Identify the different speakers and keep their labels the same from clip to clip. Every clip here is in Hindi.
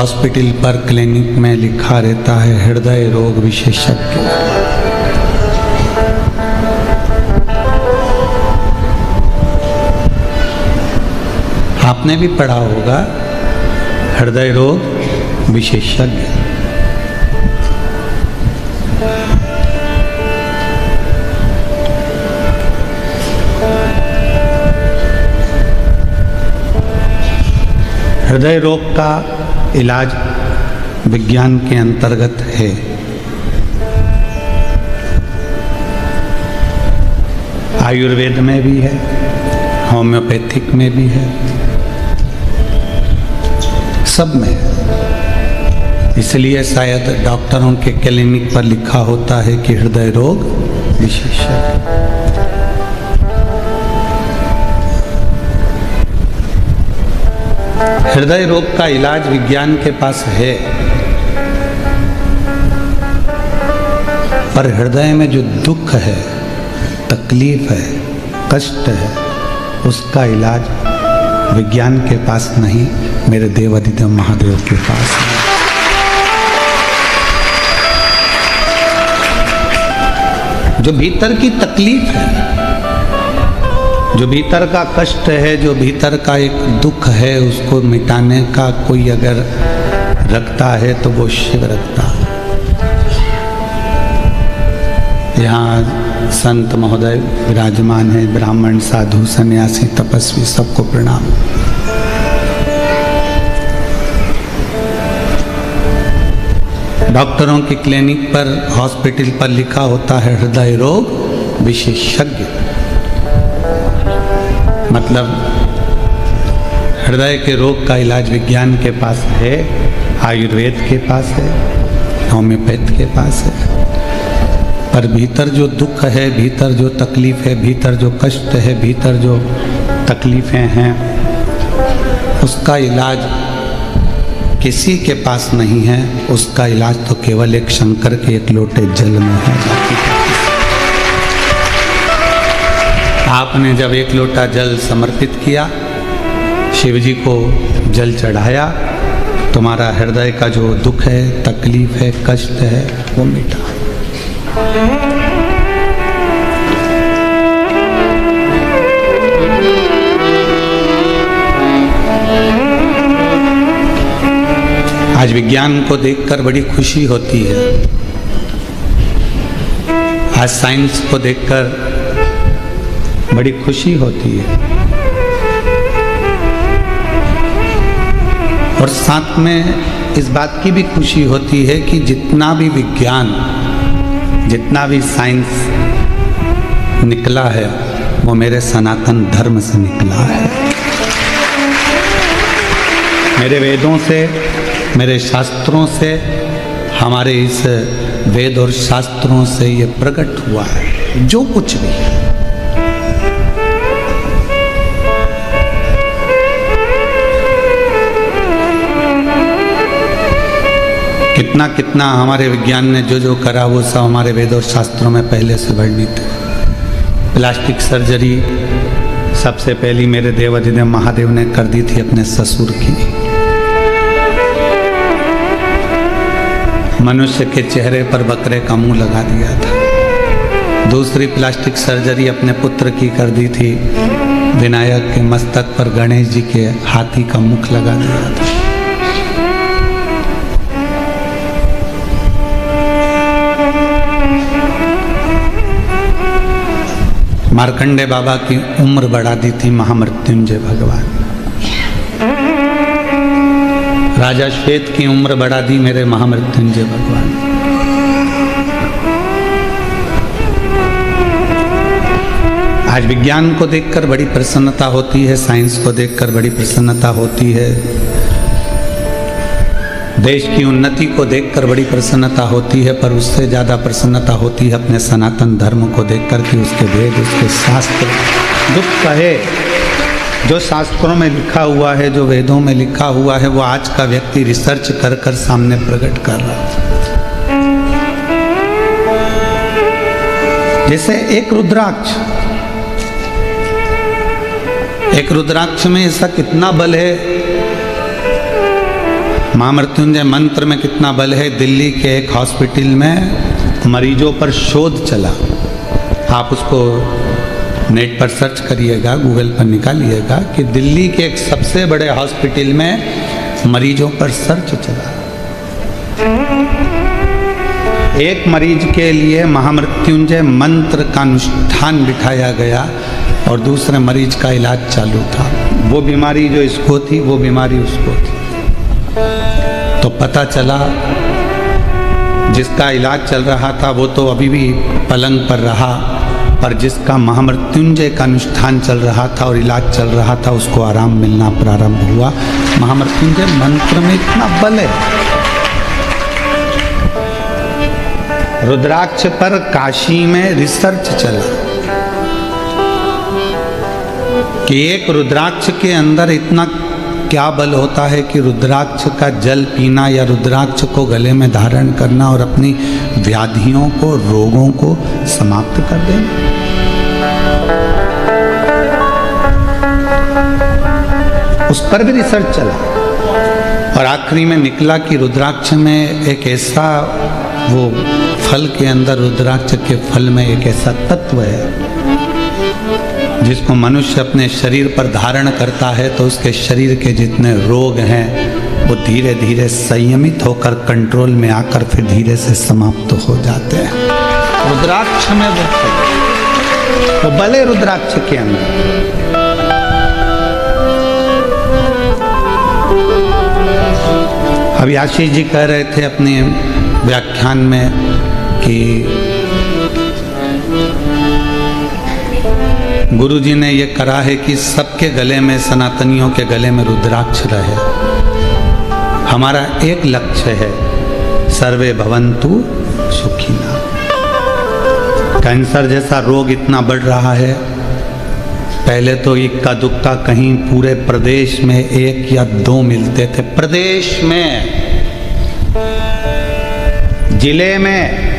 Speaker 1: हॉस्पिटल पर क्लिनिक में लिखा रहता है हृदय रोग विशेषज्ञ। आपने भी पढ़ा होगा हृदय रोग विशेषज्ञ। हृदय रोग का इलाज विज्ञान के अंतर्गत है। आयुर्वेद में भी है, होम्योपैथिक में भी है, सब में है। इसलिए शायद डॉक्टरों के क्लिनिक पर लिखा होता है कि हृदय रोग विशेषज्ञ। हृदय रोग का इलाज विज्ञान के पास है, पर हृदय में जो दुख है, तकलीफ है, कष्ट है, उसका इलाज विज्ञान के पास नहीं, मेरे देवाधिदेव महादेव के पास है। जो भीतर की तकलीफ है, जो भीतर का कष्ट है, जो भीतर का एक दुख है, उसको मिटाने का कोई अगर रखता है तो वो शिव रखता है। यहाँ संत महोदय विराजमान है, ब्राह्मण, साधु, सन्यासी, तपस्वी, सबको प्रणाम। डॉक्टरों की क्लिनिक पर, हॉस्पिटल पर लिखा होता है हृदय रोग विशेषज्ञ। मतलब हृदय के रोग का इलाज विज्ञान के पास है, आयुर्वेद के पास है, होम्योपैथ के पास है, पर भीतर जो दुख है, भीतर जो तकलीफ है, भीतर जो कष्ट है, भीतर जो तकलीफें हैं, उसका इलाज किसी के पास नहीं है। उसका इलाज तो केवल एक शंकर के एक लोटे जल में है। आपने जब एक लोटा जल समर्पित किया, शिव जी को जल चढ़ाया, तुम्हारा हृदय का जो दुख है, तकलीफ है, कष्ट है, वो मिटा। आज विज्ञान को देखकर बड़ी खुशी होती है। आज साइंस को देखकर बड़ी खुशी होती है, और साथ में इस बात की भी खुशी होती है कि जितना भी विज्ञान, जितना भी साइंस निकला है, वो मेरे सनातन धर्म से निकला है। मेरे वेदों से, मेरे शास्त्रों से, हमारे इस वेद और शास्त्रों से ये प्रकट हुआ है जो कुछ भी है। कितना कितना हमारे विज्ञान ने जो जो करा, वो सब हमारे वेद और शास्त्रों में पहले से वर्णित है। प्लास्टिक सर्जरी सबसे पहली मेरे देवाधिदेव महादेव ने कर दी थी अपने ससुर की। मनुष्य के चेहरे पर बकरे का मुंह लगा दिया था। दूसरी प्लास्टिक सर्जरी अपने पुत्र की कर दी थी, विनायक के मस्तक पर गणेश जी के हाथी का मुख लगा दिया था। मार्कंडे बाबा की उम्र बढ़ा दी थी महामृत्युंजय भगवान। राजा श्वेत की उम्र बढ़ा दी मेरे महामृत्युंजय भगवान। आज विज्ञान को देखकर बड़ी प्रसन्नता होती है, साइंस को देखकर बड़ी प्रसन्नता होती है, देश की उन्नति को देखकर बड़ी प्रसन्नता होती है, पर उससे ज़्यादा प्रसन्नता होती है अपने सनातन धर्म को देखकर कि उसके वेद, उसके शास्त्र, दुख कहे जो शास्त्रों में लिखा हुआ है, जो वेदों में लिखा हुआ है, वो आज का व्यक्ति रिसर्च कर कर सामने प्रकट कर रहा है। जैसे एक रुद्राक्ष में ऐसा कितना बल है महामृत्युंजय मंत्र में कितना बल है। दिल्ली के एक हॉस्पिटल में मरीजों पर शोध चला, आप उसको नेट पर सर्च करिएगा, गूगल पर निकालिएगा कि दिल्ली के एक सबसे बड़े हॉस्पिटल में मरीजों पर सर्च चला। एक मरीज के लिए महामृत्युंजय मंत्र का अनुष्ठान बिठाया गया और दूसरे मरीज का इलाज चालू था। वो बीमारी जो इसको थी, वो बीमारी उसको थी। तो पता चला जिसका इलाज चल रहा था वो तो अभी भी पलंग पर रहा, पर जिसका महामृत्युंजय का अनुष्ठान चल रहा था और इलाज चल रहा था उसको आराम मिलना प्रारंभ हुआ। महामृत्युंजय मंत्र में इतना बल है। रुद्राक्ष पर काशी में रिसर्च चला कि एक रुद्राक्ष के अंदर इतना क्या बल होता है कि रुद्राक्ष का जल पीना या रुद्राक्ष को गले में धारण करना और अपनी व्याधियों को, रोगों को समाप्त कर देना। उस पर भी रिसर्च चला और आखिरी में निकला कि रुद्राक्ष में एक ऐसा, वो फल के अंदर, रुद्राक्ष के फल में एक ऐसा तत्व है जिसको मनुष्य अपने शरीर पर धारण करता है तो उसके शरीर के जितने रोग हैं वो धीरे धीरे संयमित होकर कंट्रोल में आकर फिर धीरे से समाप्त हो जाते हैं। रुद्राक्ष में वो बले रुद्राक्ष के अंदर। अभी आशीष जी कह रहे थे अपने व्याख्यान में कि गुरु जी ने ये करा है कि सबके गले में, सनातनियों के गले में रुद्राक्ष रहे। हमारा एक लक्ष्य है, सर्वे भवन्तु सुखिना। कैंसर जैसा रोग इतना बढ़ रहा है, पहले तो इक्का दुक्का कहीं पूरे प्रदेश में 1 या 2 मिलते थे। प्रदेश में, जिले में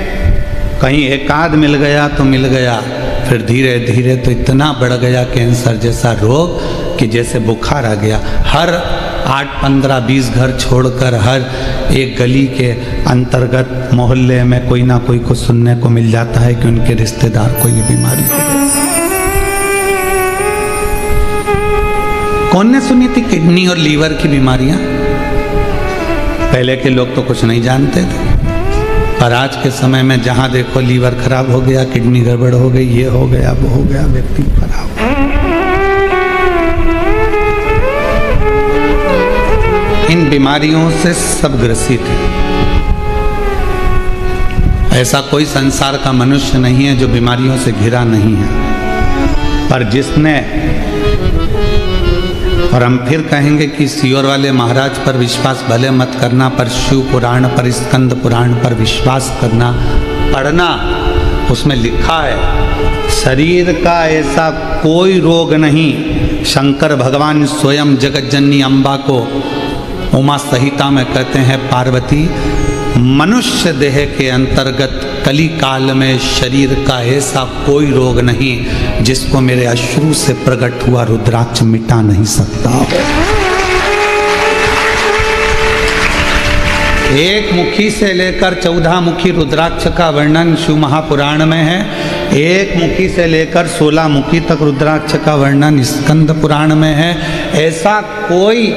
Speaker 1: कहीं एक आध मिल गया तो मिल गया, फिर धीरे धीरे तो इतना बढ़ गया कैंसर जैसा रोग कि जैसे बुखार आ गया। हर 8, 15, 20 घर छोड़कर हर एक गली के अंतर्गत मोहल्ले में कोई ना कोई को सुनने को मिल जाता है कि उनके रिश्तेदार को ये बीमारी है। कौन ने सुनी थी किडनी और लीवर की बीमारियां? पहले के लोग तो कुछ नहीं जानते थे, पर आज के समय में जहां देखो लीवर खराब हो गया, किडनी गड़बड़ हो गई, ये हो गया, वो हो गया, व्यक्ति खराब। इन बीमारियों से सब ग्रसित है। ऐसा कोई संसार का मनुष्य नहीं है जो बीमारियों से घिरा नहीं है। पर जिसने, और हम फिर कहेंगे कि सीहोर वाले महाराज पर विश्वास भले मत करना, पर शिव पुराण पर, स्कंद पुराण पर विश्वास करना, पढ़ना। उसमें लिखा है शरीर का ऐसा कोई रोग नहीं। शंकर भगवान स्वयं जगत जननी अम्बा को उमा संहिता में कहते हैं, पार्वती मनुष्य देह के अंतर्गत कली काल में शरीर का ऐसा कोई रोग नहीं जिसको मेरे अश्रु से प्रकट हुआ रुद्राक्ष मिटा नहीं सकता। एक मुखी से लेकर 14 मुखी रुद्राक्ष का वर्णन शिव महापुराण में है। एक मुखी से लेकर 16 मुखी तक रुद्राक्ष का वर्णन स्कंद पुराण में है। ऐसा कोई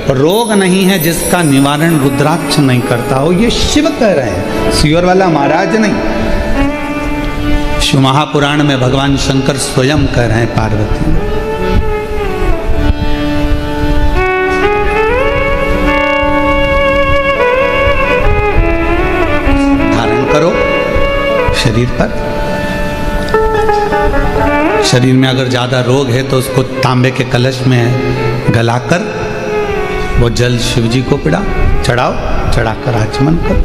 Speaker 1: रोग नहीं है जिसका निवारण रुद्राक्ष नहीं करता हो। ये शिव कह रहे हैं, सीहोर वाला महाराज नहीं। शिव महापुराण में भगवान शंकर स्वयं कह रहे हैं पार्वती। धारण करो शरीर पर। शरीर में अगर ज्यादा रोग है तो उसको तांबे के कलश में गलाकर वो जल शिव जी को चढ़ाओ, चढ़ाकर आचमन करो।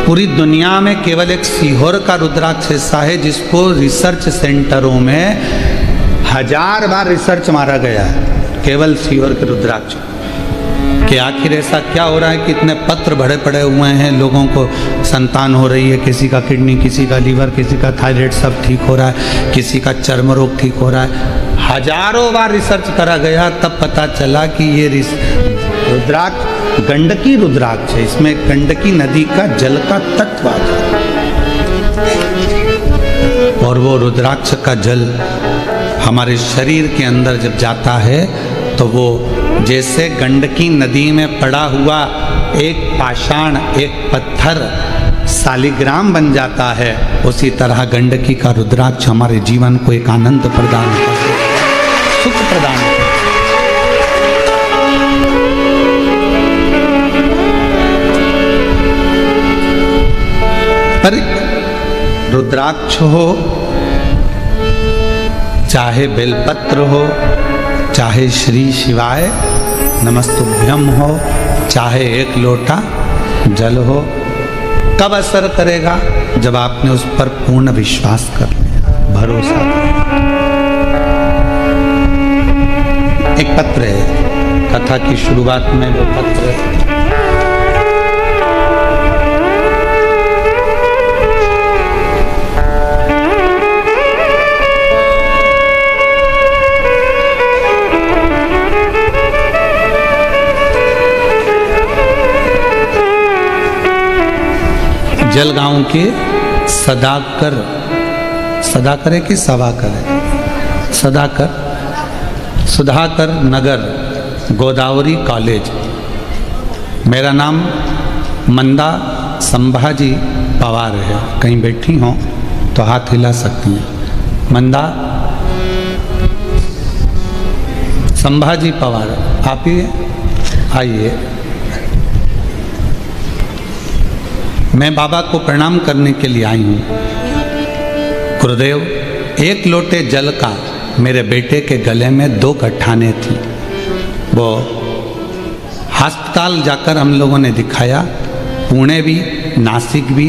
Speaker 1: पूरी दुनिया में केवल एक सीहोर का रुद्राक्ष ऐसा है जिसको रिसर्च सेंटरों में 1000 बार रिसर्च मारा गया है, केवल सीहोर के रुद्राक्ष। कि आखिर ऐसा क्या हो रहा है कि इतने पत्र भरे पड़े हुए हैं, लोगों को संतान हो रही है, किसी का किडनी, किसी का लीवर, किसी का थायराइड सब ठीक हो रहा है, किसी का चर्म रोग ठीक हो रहा है। हजारों बार रिसर्च करा गया, तब पता चला कि ये रुद्राक्ष गंडकी रुद्राक्ष है, इसमें गंडकी नदी का जल का तत्व आ जाता है और वो रुद्राक्ष का जल हमारे शरीर के अंदर जब जाता है तो वो जैसे गंडकी नदी में पड़ा हुआ एक पाषाण, एक पत्थर शालिग्राम बन जाता है, उसी तरह गंडकी का रुद्राक्ष हमारे जीवन को एक आनंद प्रदान करता है, सुख प्रदान करता है। पर रुद्राक्ष हो, चाहे बेलपत्र हो, चाहे श्री शिवाय नमस्तुभ्यम हो, चाहे एक लोटा जल हो, कब असर करेगा? जब आपने उस पर पूर्ण विश्वास कर लिया, भरोसा कर लिया। एक पत्र है, कथा की शुरुआत में वो पत्र जलगांव के सदाकर, सदाकर है कि सवाकर है, सदाकर, सुधाकर नगर गोदावरी कॉलेज। मेरा नाम मंदा संभाजी पवार है। कहीं बैठी हो तो हाथ हिला सकती हैं। मंदा संभाजी पवार, आप ही आइए। मैं बाबा को प्रणाम करने के लिए आई हूँ। गुरुदेव, एक लोटे जल का मेरे बेटे के गले में 2 गठाने थी। वो अस्पताल जाकर हम लोगों ने दिखाया, पुणे भी, नासिक भी,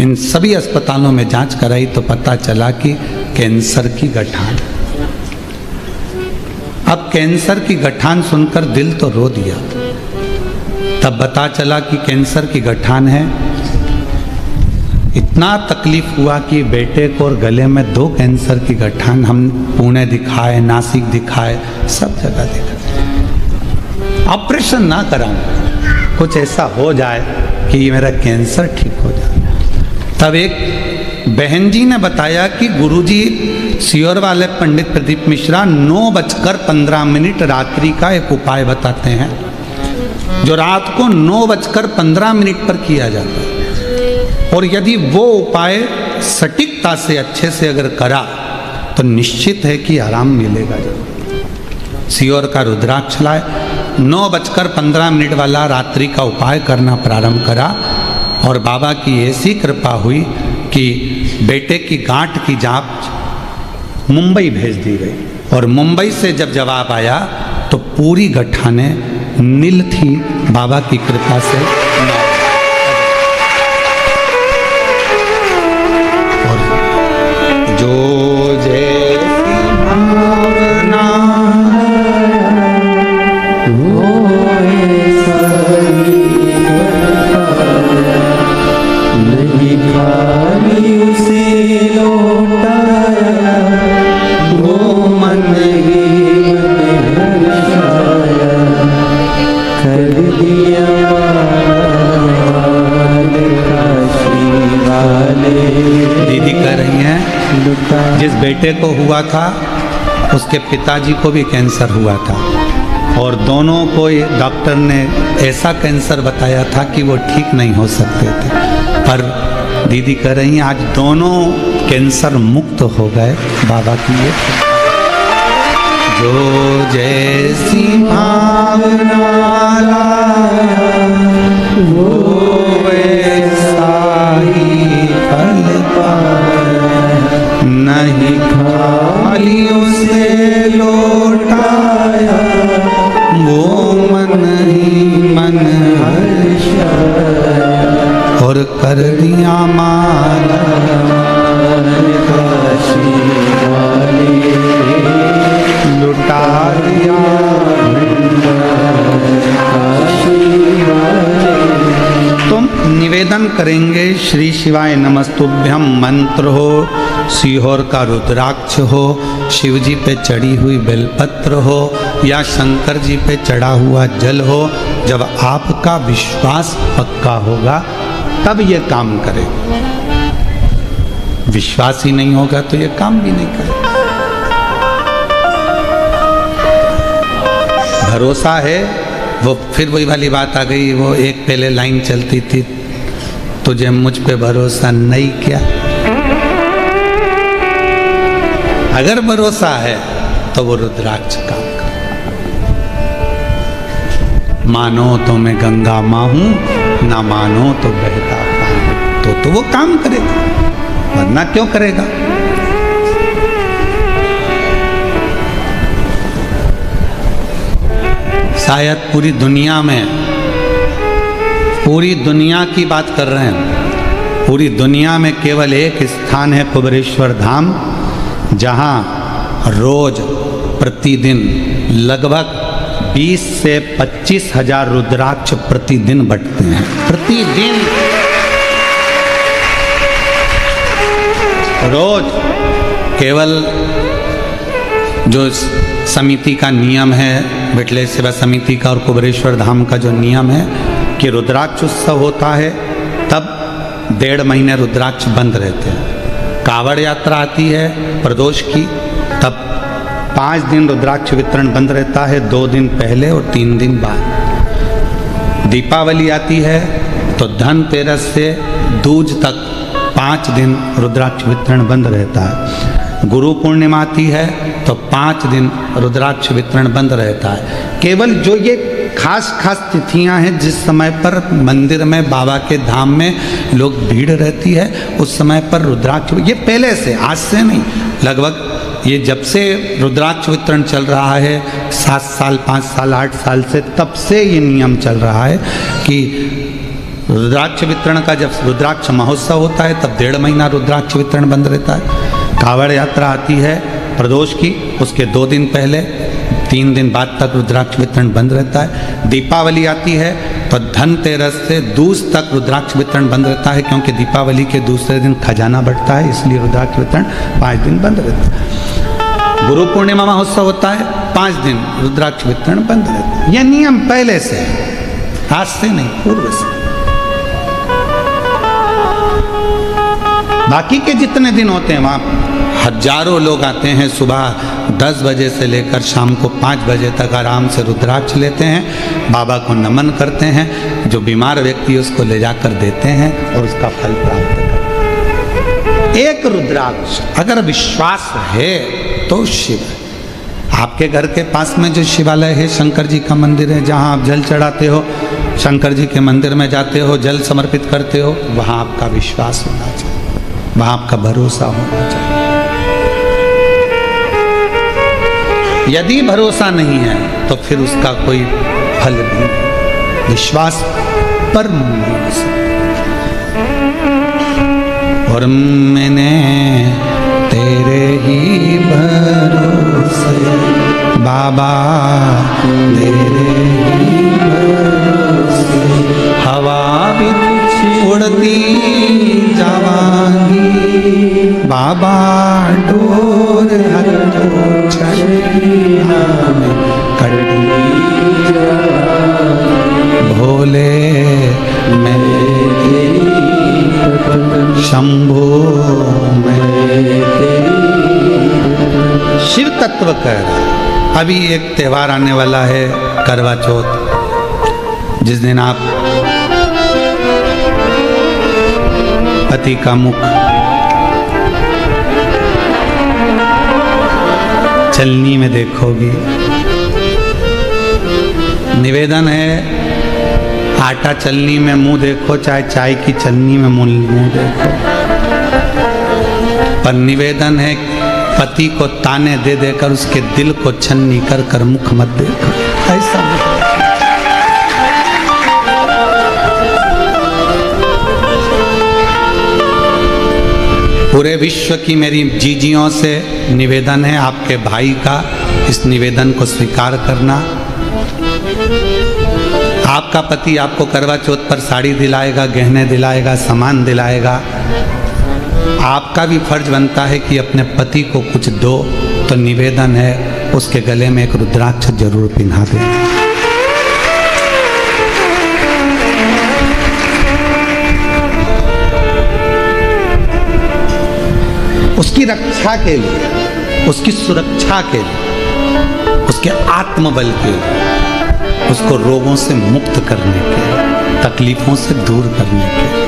Speaker 1: इन सभी अस्पतालों में जांच कराई तो पता चला कि कैंसर की गठान। अब कैंसर की गठान सुनकर दिल तो रो दिया। तब पता चला कि कैंसर की गठान है। इतना तकलीफ हुआ कि बेटे को और गले में 2 कैंसर की गठान, हम पुणे दिखाए, नासिक दिखाए, सब जगह दिखाए। ऑपरेशन ना कराऊं, कुछ ऐसा हो जाए कि मेरा कैंसर ठीक हो जाए। तब एक बहन जी ने बताया कि गुरुजी सियोर वाले पंडित प्रदीप मिश्रा 9:15 रात्रि का एक उपाय बताते हैं, जो रात को 9:15 पर किया जाता है। और यदि वो उपाय सटीकता से अच्छे से अगर करा तो निश्चित है कि आराम मिलेगा। सियोर का रुद्राक्ष लाए, 9:15 वाला रात्रि का उपाय करना प्रारंभ करा और बाबा की ऐसी कृपा हुई कि बेटे की गांठ की जांच मुंबई भेज दी गई और मुंबई से जब जवाब आया तो पूरी गठाने नील थी, बाबा की कृपा से। जो जैसी भावना वो नहीं खाली उसे लौटाया, वो मन ही कर दिया दीदी कह रही हैं, जिस बेटे को हुआ था उसके पिताजी को भी कैंसर हुआ था और दोनों को डॉक्टर ने ऐसा कैंसर बताया था कि वो ठीक नहीं हो सकते थे। पर दीदी कह रही हैं आज दोनों कैंसर मुक्त हो गए बाबा की ये। जो जैसी भावना वो वैसा ही फल नहीं खाली उसे लौटाया, वो मन ही मन और कर दिया माला लुटा दिया। तुम निवेदन करेंगे श्री शिवाय नमस्तुभ्यम मंत्र हो, सीहोर का रुद्राक्ष हो, शिव जी पे चढ़ी हुई बेलपत्र हो या शंकर जी पे चढ़ा हुआ जल हो, जब आपका विश्वास पक्का होगा तब ये काम करेगा। विश्वास ही नहीं होगा तो ये काम भी नहीं करेगा। भरोसा है, वो फिर वही वाली बात आ गई, वो एक पहले लाइन चलती थी, तुझे मुझ पे भरोसा नहीं क्या। अगर भरोसा है तो वो रुद्राक्ष काम कर। मानो तो मैं गंगा माँ हूं, ना मानो तो बहता पानी, तो वो काम करेगा, वरना क्यों करेगा। शायद पूरी दुनिया की बात कर रहे हैं, पूरी दुनिया में केवल एक स्थान है कुबेरेश्वर धाम, जहां रोज प्रतिदिन लगभग 20 से 25 हजार रुद्राक्ष प्रतिदिन बटते हैं। प्रतिदिन रोज। केवल जो समिति का नियम है, बिटले सेवा समिति का और कुबेरेश्वर धाम का जो नियम है कि रुद्राक्ष उत्सव होता है तब 1.5 महीने रुद्राक्ष बंद रहते हैं। कावड़ यात्रा आती है प्रदोष की, तब 5 दिन रुद्राक्ष वितरण बंद रहता है, 2 दिन पहले और 3 दिन बाद। दीपावली आती है तो धनतेरस से दूज तक 5 दिन रुद्राक्ष वितरण बंद रहता है। गुरु पूर्णिमा आती है तो 5 दिन रुद्राक्ष वितरण बंद रहता है। केवल जो ये खास तिथियां हैं जिस समय पर मंदिर में बाबा के धाम में लोग भीड़ रहती है, उस समय पर रुद्राक्ष, ये पहले से, आज से नहीं, लगभग ये जब से रुद्राक्ष वितरण चल रहा है 7 साल 5 साल 8 साल से, तब से ये नियम चल रहा है कि रुद्राक्ष वितरण का, जब रुद्राक्ष महोत्सव होता है तब 1.5 महीना रुद्राक्ष वितरण बंद रहता है। कावड़ यात्रा आती है प्रदोष की, उसके 2 दिन पहले 3 दिन बाद तक रुद्राक्ष वितरण बंद रहता है। दीपावली आती है तो धनतेरस से दूज तक रुद्राक्ष वितरण बंद रहता है, क्योंकि दीपावली के दूसरे दिन खजाना बढ़ता है, इसलिए रुद्राक्ष वितरण 5 दिन बंद रहता है। गुरु पूर्णिमा महोत्सव होता है, 5 दिन रुद्राक्ष वितरण बंद रहता है। यह नियम पहले से है, आज से नहीं, पूर्व से। बाकी के जितने दिन होते हैं वहाँ हजारों लोग आते हैं, सुबह 10 बजे से लेकर शाम को 5 बजे तक आराम से रुद्राक्ष लेते हैं, बाबा को नमन करते हैं, जो बीमार व्यक्ति उसको ले जाकर देते हैं और उसका फल प्राप्त करते हैं। एक रुद्राक्ष अगर विश्वास है तो शिव। आपके घर के पास में जो शिवालय है, शंकर जी का मंदिर है, जहाँ आप जल चढ़ाते हो, शंकर जी के मंदिर में जाते हो, जल समर्पित करते हो, वहाँ आपका विश्वास होना चाहिए, वहाँ आपका भरोसा होना चाहिए। यदि भरोसा नहीं है तो फिर उसका कोई फल नहीं, विश्वास पर नहीं सकता। और मैंने तेरे ही भरोसे बाबा, तेरे ही भरोसे हवा भी उड़ती जावांगी, बाबा डोर भोले मैं शंभो मैं। शिव तत्व कर। अभी एक त्योहार आने वाला है, करवा चौथ, जिस दिन आप पति का मुख चलनी में देखोगी। निवेदन है, आटा चलनी में मुंह देखो, चाहे चाय की चलनी में मुंह देखो, पर निवेदन है पति को ताने दे देकर उसके दिल को छन्नी कर कर मुख मत देखो। ऐसा पूरे विश्व की मेरी जीजियों से निवेदन है, आपके भाई का इस निवेदन को स्वीकार करना। आपका पति आपको करवा चौथ पर साड़ी दिलाएगा, गहने दिलाएगा, सामान दिलाएगा, आपका भी फर्ज बनता है कि अपने पति को कुछ दो। तो निवेदन है उसके गले में एक रुद्राक्ष जरूर पिन्हा दे। उसकी रक्षा के लिए, उसकी सुरक्षा के लिए, उसके आत्मबल के लिए, उसको रोगों से मुक्त करने के लिए, तकलीफों से दूर करने के लिए।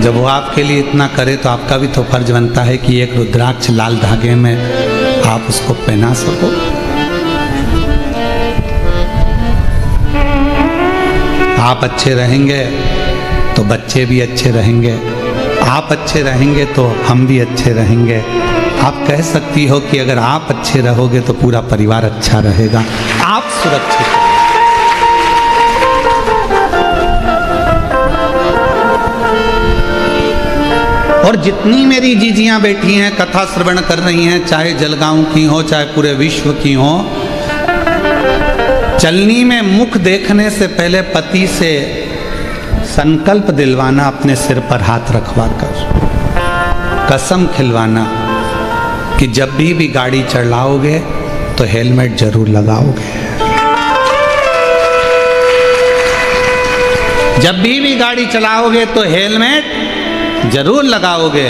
Speaker 1: जब वो आपके लिए इतना करे तो आपका भी तो फर्ज बनता है कि एक रुद्राक्ष लाल धागे में आप उसको पहना सको। आप अच्छे रहेंगे तो बच्चे भी अच्छे रहेंगे, आप अच्छे रहेंगे तो हम भी अच्छे रहेंगे। आप कह सकती हो कि अगर आप अच्छे रहोगे तो पूरा परिवार अच्छा रहेगा, आप सुरक्षित रहेंगे। और जितनी मेरी जीजियां बैठी हैं कथा श्रवण कर रही हैं, चाहे जलगांव की हो चाहे पूरे विश्व की हो, चलनी में मुख देखने से पहले पति से संकल्प दिलवाना, अपने सिर पर हाथ रखवा कर कसम खिलवाना कि जब भी गाड़ी चलाओगे तो हेलमेट जरूर लगाओगे। जब भी गाड़ी चलाओगे तो हेलमेट जरूर लगाओगे।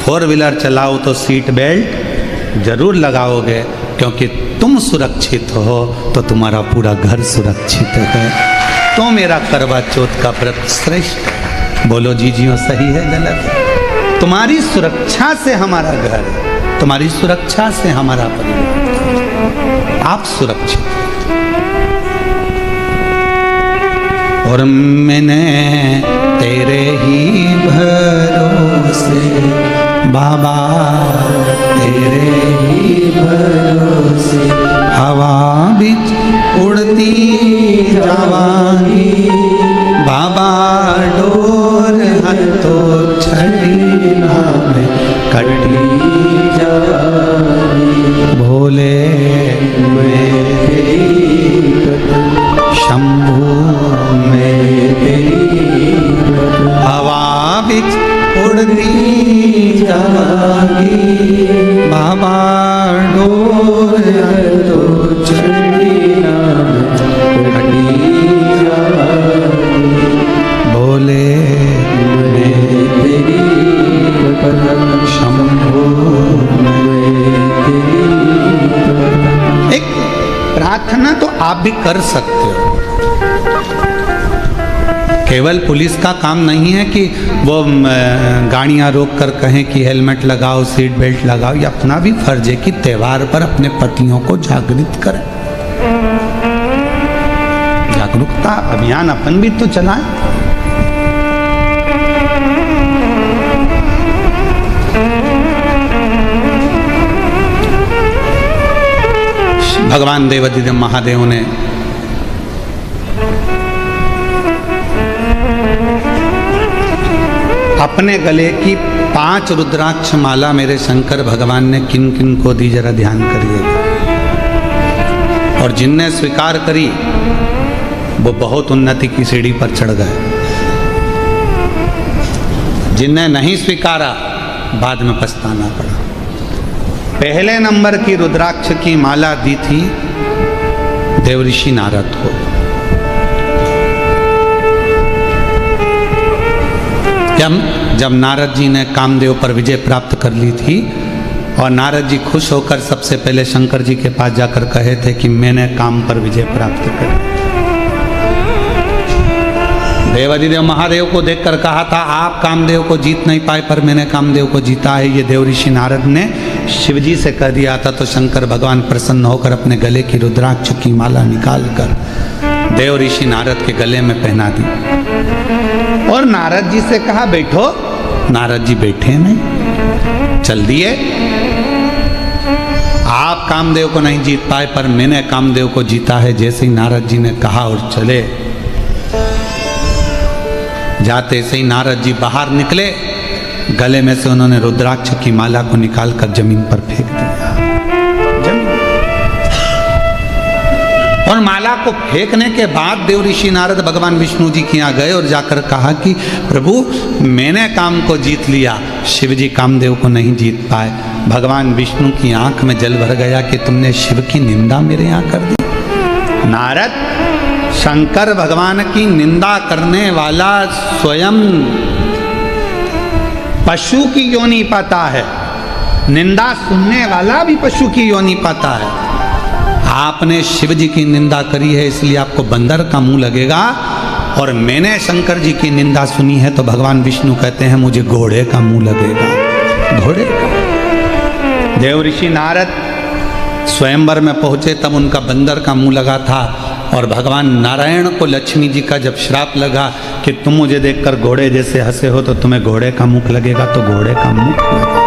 Speaker 1: 4 व्हीलर चलाओ तो सीट बेल्ट जरूर लगाओगे, क्योंकि तुम सुरक्षित हो तो तुम्हारा पूरा घर सुरक्षित है। तो मेरा करवा चौथ का व्रत श्रेष्ठ है। बोलो जीजियों, सही है गलत? तुम्हारी सुरक्षा से हमारा घर, तुम्हारी सुरक्षा से हमारा परिवार, आप सुरक्षित। और मैंने तेरे ही भरोसे बाबा, तेरे ही भरोसे हवा बिच उड़ती जावांगी बाबा, डोर हथों छड़ी नाम कटी जावांगी। भोले मैं शंभू मैं हवा बिच उड़ती जावांगी बाबा, डोर तो छड़ी नाम कटी जावांगी। भोले मैं तेरी शंभू एक प्रार्थना तो आप भी कर सकते हो। केवल पुलिस का काम नहीं है कि वो गाड़ियां रोक कर कहें कि हेलमेट लगाओ, सीट बेल्ट लगाओ। ये अपना भी फर्ज है कि त्योहार पर अपने पतियों को जागृत करें। जागरूकता अभियान अपन भी तो चलाएं। भगवान देवाधिदेव महादेव ने अपने गले की 5 रुद्राक्ष माला मेरे शंकर भगवान ने किन किन को दी, जरा ध्यान करिएगा। और जिनने स्वीकार करी वो बहुत उन्नति की सीढ़ी पर चढ़ गए। जिनने नहीं स्वीकारा बाद में पछताना पड़ा। पहले नंबर की रुद्राक्ष की माला दी थी देवऋषि नारद को। जब नारद जी ने कामदेव पर विजय प्राप्त कर ली थी और नारद जी खुश होकर सबसे पहले शंकर जी के पास जाकर कहे थे कि मैंने काम पर विजय प्राप्त कर। देवाधिदेव महादेव को देखकर कहा था आप कामदेव को जीत नहीं पाए, पर मैंने कामदेव को जीता है। ये देवऋषि नारद ने शिवजी से कह दिया था। तो शंकर भगवान प्रसन्न होकर अपने गले की रुद्राक्ष की माला निकालकर देवऋषि नारद के गले में पहना दी और नारद जी से कहा बैठो। नारद जी बैठे नहीं, चल दिए। आप कामदेव को नहीं जीत पाए, पर मैंने कामदेव को जीता है। जैसे ही नारद जी ने कहा और चले, जाते से ही नारद जी बाहर निकले, गले में से उन्होंने रुद्राक्ष की माला को निकालकर जमीन पर फेंक दिया। और माला को फेंकने के बाद देवऋषि नारद भगवान विष्णु जी के यहाँ गए और जाकर कहा कि प्रभु मैंने काम को जीत लिया, शिव जी कामदेव को नहीं जीत पाए। भगवान विष्णु की आंख में जल भर गया कि तुमने शिव की निंदा मेरे यहाँ कर दी। नारद शंकर भगवान की निंदा करने वाला स्वयं पशु की योनि पाता है, निंदा सुनने वाला भी पशु की योनि पाता है। आपने शिव जी की निंदा करी है इसलिए आपको बंदर का मुंह लगेगा, और मैंने शंकर जी की निंदा सुनी है तो भगवान विष्णु कहते हैं मुझे घोड़े का मुंह लगेगा, घोड़े का। देव ऋषि नारद स्वयंवर में पहुंचे तब उनका बंदर का मुंह लगा था, और भगवान नारायण को लक्ष्मी जी का जब श्राप लगा कि तुम मुझे देखकर घोड़े जैसे हंसे हो तो तुम्हें घोड़े का मुख लगेगा, तो घोड़े का मुख लगा।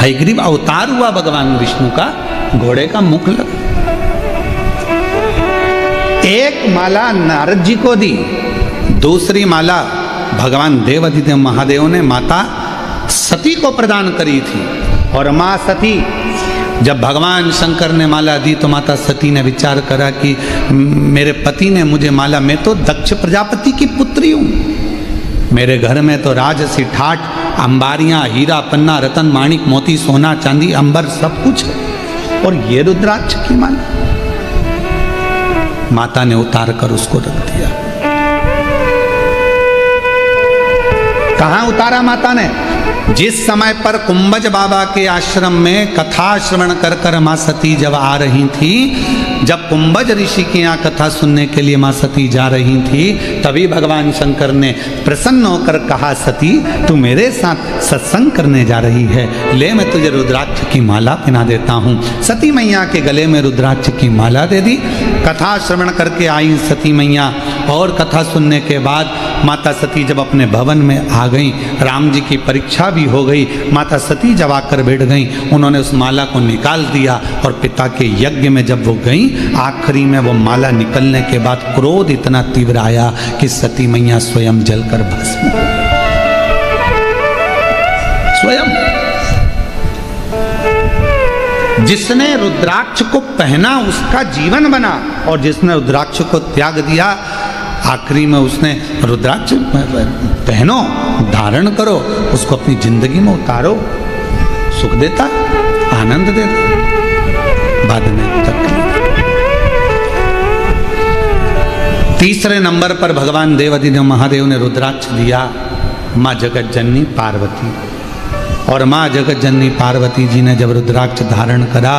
Speaker 1: हयग्रीव अवतार हुआ भगवान विष्णु का, घोड़े का मुख लगा। एक माला नारद जी को दी, दूसरी माला भगवान देवाधिदेव महादेव ने माता सती को प्रदान करी थी। और मां सती, जब भगवान शंकर ने माला दी तो माता सती ने विचार करा कि मेरे पति ने मुझे माला, मैं तो दक्ष प्रजापति की पुत्री हूं, मेरे घर में तो राजसी ठाठ, अंबारियां, हीरा पन्ना, रतन माणिक मोती सोना चांदी अंबर सब कुछ है, और ये रुद्राक्ष की माला। माता ने उतार कर उसको रख दिया। कहां उतारा माता ने? जिस समय पर कुंभज बाबा के आश्रम में कथा श्रवण कर कर मां सती जब आ रही थी, जब कुंभज ऋषि के यहाँ कथा सुनने के लिए मां सती जा रही थी, तभी भगवान शंकर ने प्रसन्न होकर कहा, सती तू मेरे साथ सत्संग करने जा रही है, ले मैं तुझे रुद्राक्ष की माला पहना देता हूँ। सती मैया के गले में रुद्राक्ष की माला दे दी। कथा श्रवण करके आई सती मैया, और कथा सुनने के बाद माता सती जब अपने भवन में आ गई, राम जी की परीक्षा भी हो गई, माता सती जब आकर बैठ गई, उन्होंने उस माला को निकाल दिया, और पिता के यज्ञ में जब वो गई, आखिरी में वो माला निकलने के बाद क्रोध इतना तीव्र आया कि सती मैया स्वयं जलकर भस्म, स्वयं। जिसने रुद्राक्ष को पहना उसका जीवन बना, और जिसने रुद्राक्ष को त्याग दिया, आखिरी में उसने रुद्राक्ष पहनो, धारण करो, उसको अपनी जिंदगी में उतारो, सुख देता, आनंद देता, बाद में तकलीफ। तीसरे नंबर पर भगवान देवाधिदेव महादेव ने रुद्राक्ष दिया मां जगत जननी पार्वती। और मां जगत जननी पार्वती जी ने जब रुद्राक्ष धारण करा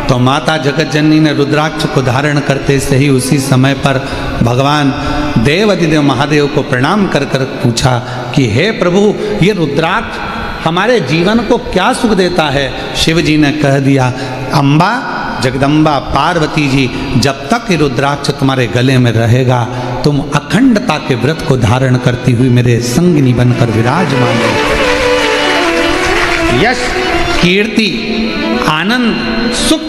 Speaker 1: तो माता जगत जननी ने रुद्राक्ष को धारण करते से ही उसी समय पर भगवान देवाधिदेव महादेव को प्रणाम कर कर पूछा कि हे प्रभु, ये रुद्राक्ष हमारे जीवन को क्या सुख देता है? शिव जी ने कह दिया, अम्बा जगदम्बा पार्वती जी, जब तक ये रुद्राक्ष तुम्हारे गले में रहेगा, तुम अखंडता के व्रत को धारण करती हुई मेरे संगिनी बनकर विराजमान हो। यश, कीर्ति, आनंद, सुख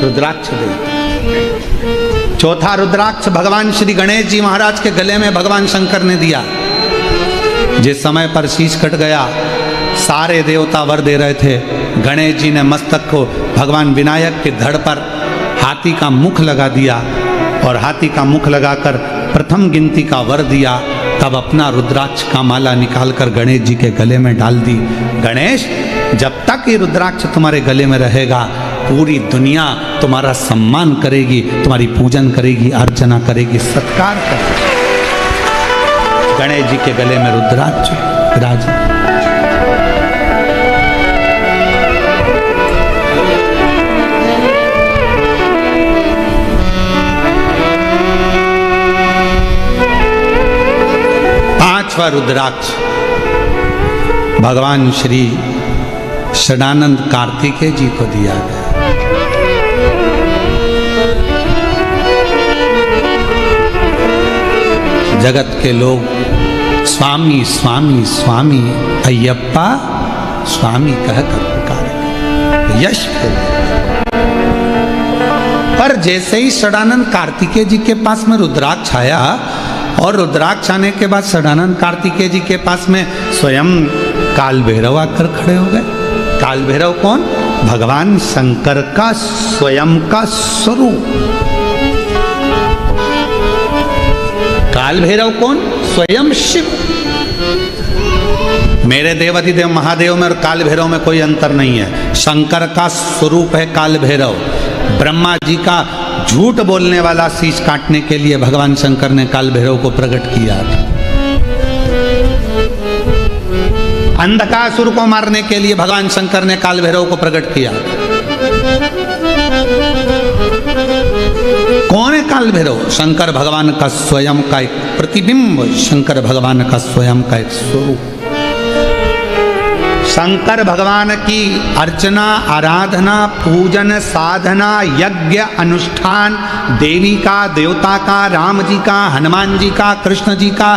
Speaker 1: रुद्राक्ष देता। चौथा रुद्राक्ष भगवान श्री गणेश जी महाराज के गले में भगवान शंकर ने दिया। जिस समय पर शीश कट गया, सारे देवता वर दे रहे थे, गणेश जी ने मस्तक को भगवान विनायक के धड़ पर हाथी का मुख लगा दिया, और हाथी का मुख लगाकर प्रथम गिनती का वर दिया। तब अपना रुद्राक्ष का माला निकालकर गणेश जी के गले में डाल दी। गणेश, जब तक ये रुद्राक्ष तुम्हारे गले में रहेगा, पूरी दुनिया तुम्हारा सम्मान करेगी, तुम्हारी पूजन करेगी, अर्चना करेगी, सत्कार करेगी। गणेश जी के गले में रुद्राक्ष विराज। पांचवा रुद्राक्ष भगवान श्री षडानंद कार्तिकेय जी को दिया गया। जगत के लोग स्वामी स्वामी स्वामी अय्यप्पा स्वामी कहकर पुकारे, यश पर जैसे ही षडानंद कार्तिकेय जी के पास में रुद्राक्ष आया, और रुद्राक्ष आने के बाद षडानंद कार्तिकेय जी के पास में स्वयं काल भैरव आकर खड़े हो गए। काल भैरव कौन? भगवान शंकर का स्वयं का स्वरूप। काल भैरव कौन? स्वयं शिव। मेरे देवाधिदेव महादेव में और काल भैरव में कोई अंतर नहीं है। शंकर का स्वरूप है काल भैरव। ब्रह्मा जी का झूठ बोलने वाला शीश काटने के लिए भगवान शंकर ने काल भैरव को प्रकट किया था। अंधकासुर को मारने के लिए भगवान शंकर ने काल भैरव को प्रकट किया। कौन है काल भैरव? शंकर भगवान का स्वयं का एक प्रतिबिंब, शंकर भगवान का स्वयं का एक स्वरूप। शंकर भगवान की अर्चना, आराधना, पूजन, साधना, यज्ञ, अनुष्ठान, देवी का, देवता का, राम जी का, हनुमान जी का, कृष्ण जी का,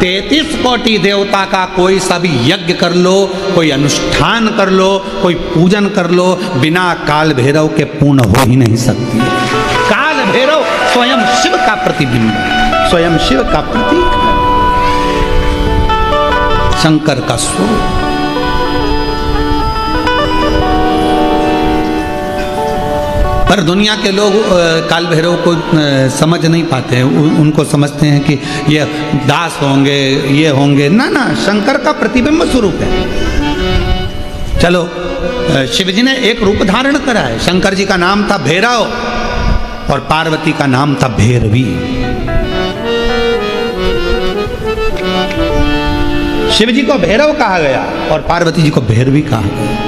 Speaker 1: 33 कोटि देवता का कोई सा भी यज्ञ कर लो, कोई अनुष्ठान कर लो, कोई पूजन कर लो, बिना काल भैरव के पूर्ण हो ही नहीं सकती। काल भैरव स्वयं शिव का प्रतिबिंब, स्वयं शिव का प्रतीक है, शंकर का स्वरूप। पर दुनिया के लोग काल भैरव को समझ नहीं पाते हैं, उनको समझते हैं कि ये दास होंगे, ये होंगे। ना ना, शंकर का प्रतिबिंब स्वरूप है। चलो, शिव जी ने एक रूप धारण करा है। शंकर जी का नाम था भैरव और पार्वती का नाम था भैरवी। शिव जी को भैरव कहा गया और पार्वती जी को भैरवी कहा गया।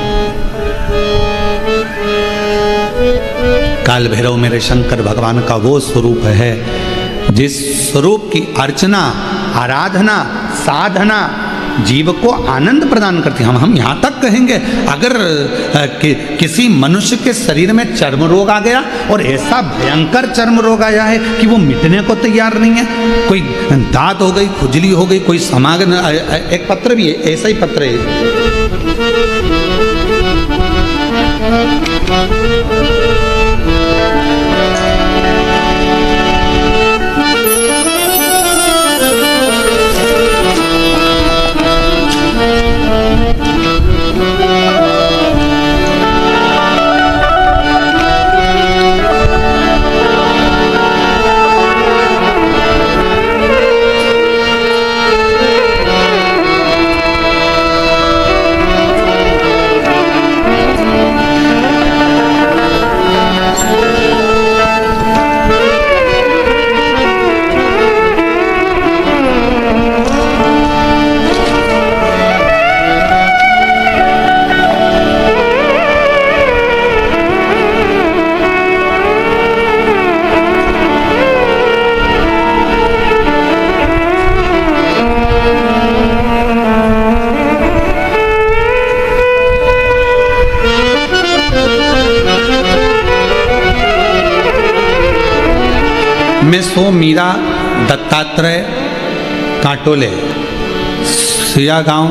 Speaker 1: काल भैरव मेरे शंकर भगवान का वो स्वरूप है जिस स्वरूप की अर्चना, आराधना, साधना जीव को आनंद प्रदान करती है। हम यहाँ तक कहेंगे, अगर किसी मनुष्य के शरीर में चर्म रोग आ गया और ऐसा भयंकर चर्म रोग आया है कि वो मिटने को तैयार नहीं है, कोई दाद हो गई, खुजली हो गई, कोई समागम, एक पत्र भी है, ऐसा ही पत्र है। मैं सो मीरा दत्तात्रेय काटोले सिया गांव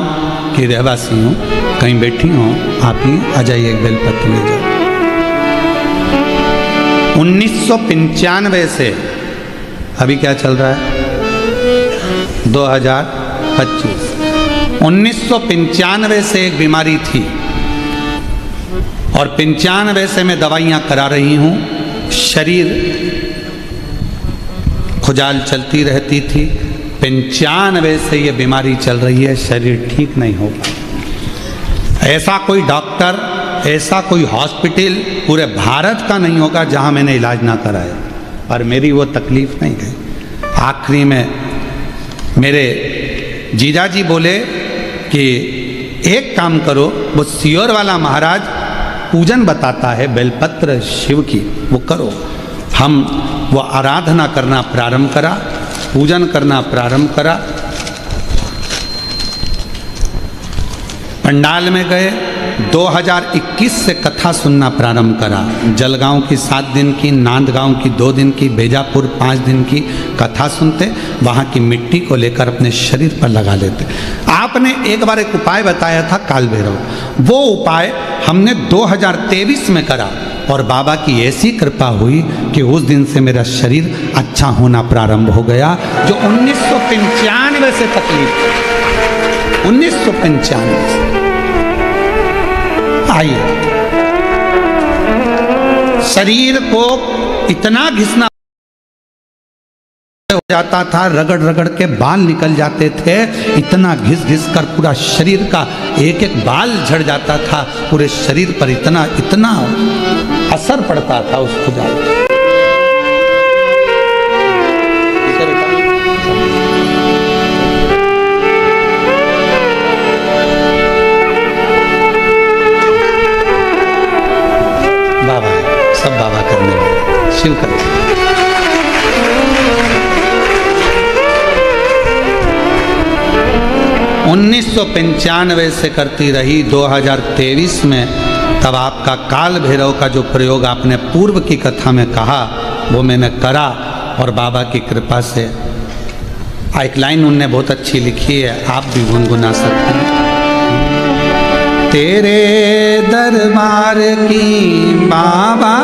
Speaker 1: की रहवासी हूँ। कहीं बैठी हूँ, आप ही आ जाइए, एक बेलपत्र ले जाओ। 1995 से अभी क्या चल रहा है 2025, 1995 से एक बीमारी थी और 95 से मैं दवाइयाँ करा रही हूँ। शरीर खुजाल चलती रहती थी। 95 से ये बीमारी चल रही है, शरीर ठीक नहीं हो पाता। ऐसा कोई डॉक्टर, ऐसा कोई हॉस्पिटल पूरे भारत का नहीं होगा जहां मैंने इलाज ना कराया, पर मेरी वो तकलीफ नहीं गई। आखिरी में मेरे जीजा जी बोले कि एक काम करो, वो सियोर वाला महाराज पूजन बताता है बेलपत्र शिव की, वो करो। हम वो आराधना करना प्रारंभ करा, पूजन करना प्रारंभ करा। पंडाल में गए, 2021 से कथा सुनना प्रारंभ करा। जलगांव की 7 दिन की, नांदगांव की 2 दिन की, बेजापुर 5 दिन की कथा सुनते, वहाँ की मिट्टी को लेकर अपने शरीर पर लगा लेते। आपने एक बार एक उपाय बताया था काल भैरव, वो उपाय हमने 2023 में करा और बाबा की ऐसी कृपा हुई कि उस दिन से मेरा शरीर अच्छा होना प्रारंभ हो गया। जो 1995 से तकलीफ, 1995 से। आइए, शरीर को इतना घिसना हो जाता था, रगड़ रगड़ के बाल निकल जाते थे, इतना घिस घिस कर पूरा शरीर का एक एक बाल झड़ जाता था, पूरे शरीर पर इतना इतना असर पड़ता था उस खुजाल। बाबा है, सब बाबा करने वाले, शिव करने वाले। 1995 से करती रही, 2023 में तब आपका काल भैरव का जो प्रयोग आपने पूर्व की कथा में कहा वो मैंने करा, और बाबा की कृपा से एक लाइन उनने बहुत अच्छी लिखी है, आप भी गुनगुना सकते हैं। तेरे दरबार की बाबा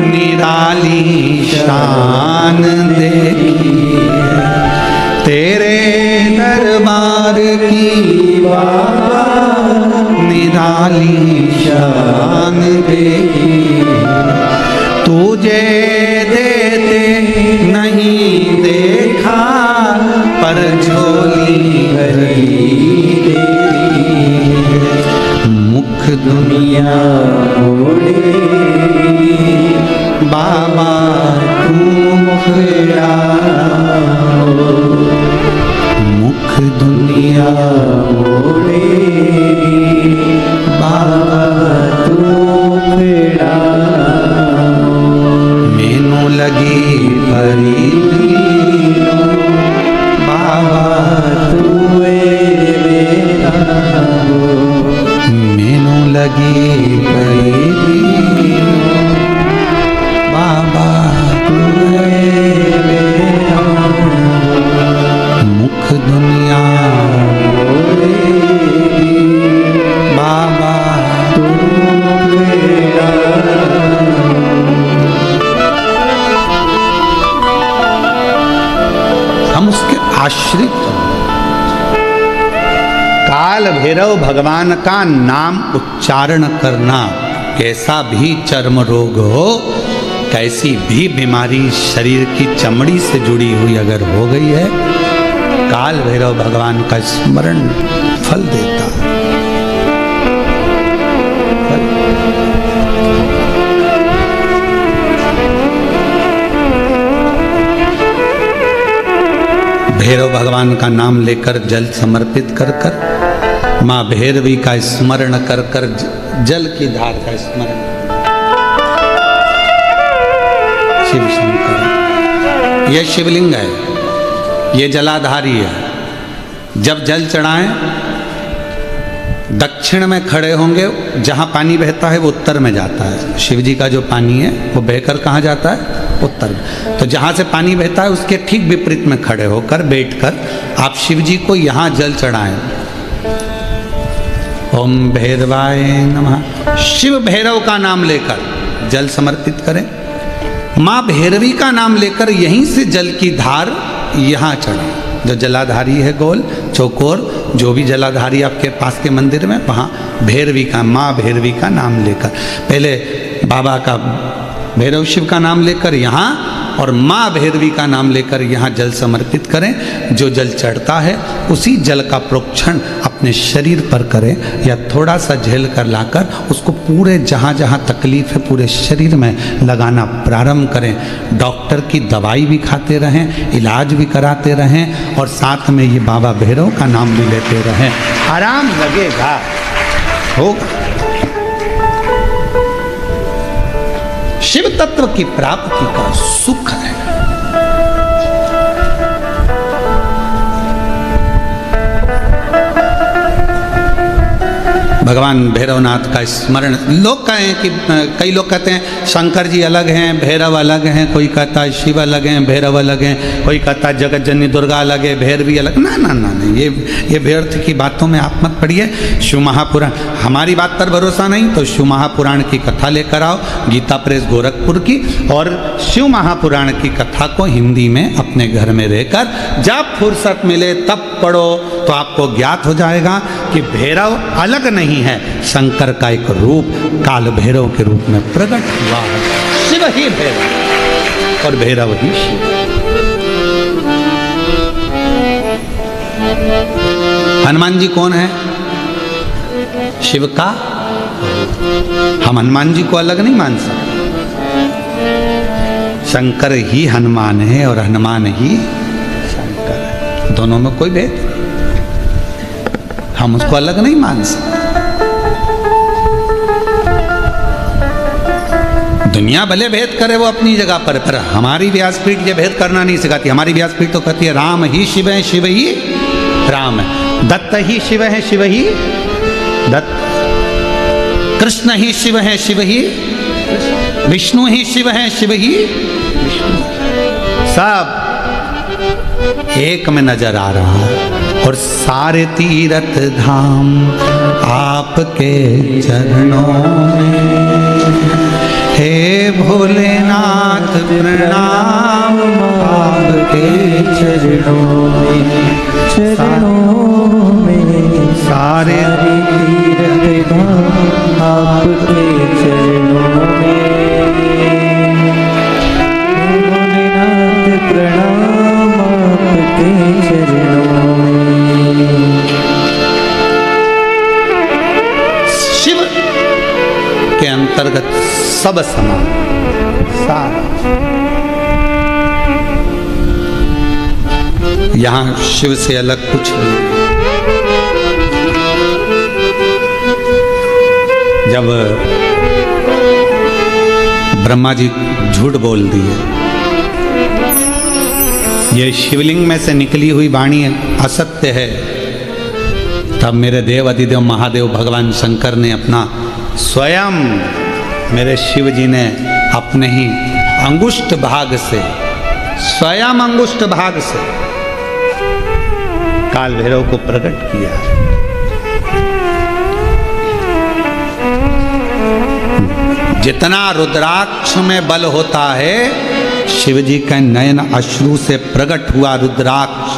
Speaker 1: निराली शान देखी, तेरे दरबार की बाबा निराली शान देखी, तुझे देते नहीं देखा पर झोली भरी तेरी, मुख दुनिया ओढ़ेगी बाबा तू मुखड़ा, मुख दुनिया ओढ़ेगी बाबा तू मुखड़ा, मैनू लगी परी बाबा तू मेरा, मैनू लगी परी बाबा तू मेरा, मुख दुनिया बोलेगी बाबा तू मेरा। हम उसके आश्रित हो। काल भैरव भगवान का नाम उच्चारण करना, कैसा भी चर्म रोग हो, कैसी भी बीमारी शरीर की चमड़ी से जुड़ी हुई अगर हो गई है, काल भैरव भगवान का स्मरण फल देता है। भैरव भगवान का नाम लेकर जल समर्पित कर कर, माँ भैरवी का स्मरण कर कर जल की धार का स्मरण, शिव शंकर यह शिवलिंग है, ये जलाधारी है। जब जल चढ़ाएं, दक्षिण में खड़े होंगे, जहां पानी बहता है वो उत्तर में जाता है। शिव जी का जो पानी है वो बहकर कहाँ जाता है? उत्तर में। तो जहां से पानी बहता है उसके ठीक विपरीत में खड़े होकर बैठकर आप शिव जी को यहां जल चढ़ाएं। ओम भैरवाय नमः, शिव भैरव का नाम लेकर जल समर्पित करें। माँ भैरवी का नाम लेकर यहीं से जल की धार यहाँ चढ़े। जो जलाधारी है गोल चौकोर, जो भी जलाधारी आपके पास के मंदिर में, वहाँ भैरवी का, माँ भैरवी का नाम लेकर, पहले बाबा का भैरव शिव का नाम लेकर यहाँ, और माँ भैरवी का नाम लेकर यहाँ जल समर्पित करें। जो जल चढ़ता है उसी जल का प्रोक्षण अपने शरीर पर करें, या थोड़ा सा झेल कर लाकर उसको पूरे जहाँ जहाँ तकलीफ है पूरे शरीर में लगाना प्रारंभ करें। डॉक्टर की दवाई भी खाते रहें, इलाज भी कराते रहें, और साथ में ये बाबा भैरव का नाम भी लेते रहें। आराम लगेगा, होगा। शिव तत्व की प्राप्ति का सुख है। भगवान भैरवनाथ का स्मरण, लोग कहें कि कई लोग कहते हैं शंकर जी अलग हैं, भैरव अलग हैं, कोई कहता है शिव अलग हैं, भैरव अलग हैं, कोई कहता है जगत जननी दुर्गा अलग है, भैरवी अलग। ना ना ना नहीं, ये व्यर्थ की बातों में आप मत पड़िए। शिव महापुराण, हमारी बात पर भरोसा नहीं तो शिव महापुराण की कथा लेकर आओ, गीता प्रेस गोरखपुर की, और शिव महापुराण की कथा को हिंदी में अपने घर में रहकर जब फुर्सत मिले तब पढ़ो, तो आपको ज्ञात हो जाएगा कि भैरव अलग नहीं है, शंकर का एक रूप काल भैरव के रूप में प्रकट हुआ है। शिव ही भैरव और भैरव ही शिव। हनुमान जी कौन है? शिव का। हम हनुमान जी को अलग नहीं मान सकते। शंकर ही हनुमान है और हनुमान ही शंकर है, दोनों में कोई भेद नहीं, हम उसको अलग नहीं मान सकते। दुनिया भले भेद करे वो अपनी जगह पर हमारी व्यासपीठ ये भेद करना नहीं सिखाती। हमारी व्यासपीठ तो कहती है राम ही शिव है, शिव ही राम है, दत्त ही शिव है, शिव ही दत्त, कृष्ण ही शिव है, शिव ही विष्णु ही शिव है, शिव ही विष्णु, सब एक में नजर आ रहा है। और सारे तीर्थ धाम आपके चरणों में, हे भोलेनाथ प्रणाम आपके चरणों में, सारे तीर्थ धाम आपके चरणों में, भोलेनाथ प्रणाम आपके चरणों में। शिव के अंतर्गत सब समान, सारा। यहां शिव से अलग कुछ नहीं। जब ब्रह्मा जी झूठ बोल दिए, ये शिवलिंग में से निकली हुई वाणी असत्य है, तब मेरे देव अधिदेव महादेव भगवान शंकर ने अपना स्वयं, मेरे शिव जी ने अपने ही अंगुष्ठ भाग से, स्वयं अंगुष्ठ भाग से काल भैरव को प्रकट किया। जितना रुद्राक्ष में बल होता है, शिव जी का नयन अश्रु से प्रकट हुआ रुद्राक्ष,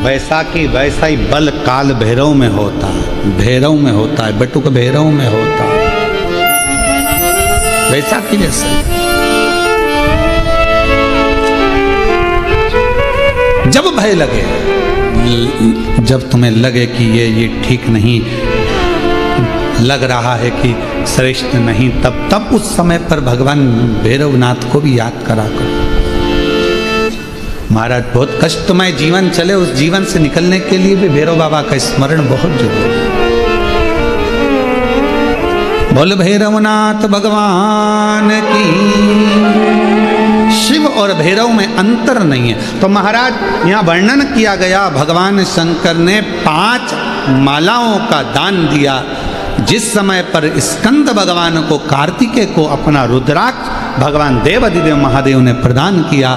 Speaker 1: वैसा की वैसा ही बल काल भैरव में होता है, भैरव में होता है, बटुक भैरव में होता है, वैसा की जैसे। जब भय लगे, जब तुम्हें लगे कि ये ठीक नहीं लग रहा है, कि श्रेष्ठ नहीं, तब उस समय पर भगवान भैरवनाथ को भी याद करा करो। महाराज बहुत कष्टमय जीवन चले, उस जीवन से निकलने के लिए भी भैरव बाबा का स्मरण बहुत जरूरी है। बोल भैरवनाथ भगवान की। शिव और भैरव में अंतर नहीं है। तो महाराज यहाँ वर्णन किया गया, भगवान शंकर ने 5 मालाओं का दान दिया। जिस समय पर स्कंद भगवान को, कार्तिकेय को अपना रुद्राक्ष भगवान देव अधिदेव महादेव ने प्रदान किया।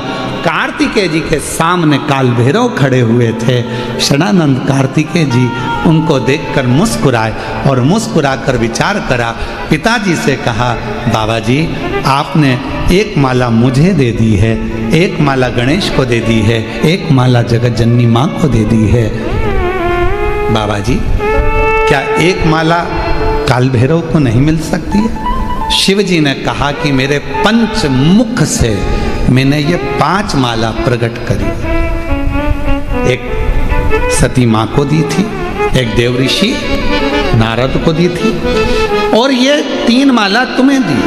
Speaker 1: कार्तिकेय जी के सामने काल भैरव खड़े हुए थे। षडानंद कार्तिकेय जी उनको देखकर मुस्कुराए और मुस्कुराकर विचार करा। पिताजी से कहा, बाबा जी आपने एक माला मुझे दे दी है, एक माला गणेश को दे दी है, एक माला जगत जननी माँ को दे दी है। बाबा जी क्या एक माला काल भैरव को नहीं मिल सकती है? शिव जी ने कहा कि मेरे पंच मुख से मैंने ये 5 माला प्रकट करी। एक सती माँ को दी थी, एक देव ऋषि नारद को दी थी, और ये 3 माला तुम्हें दी।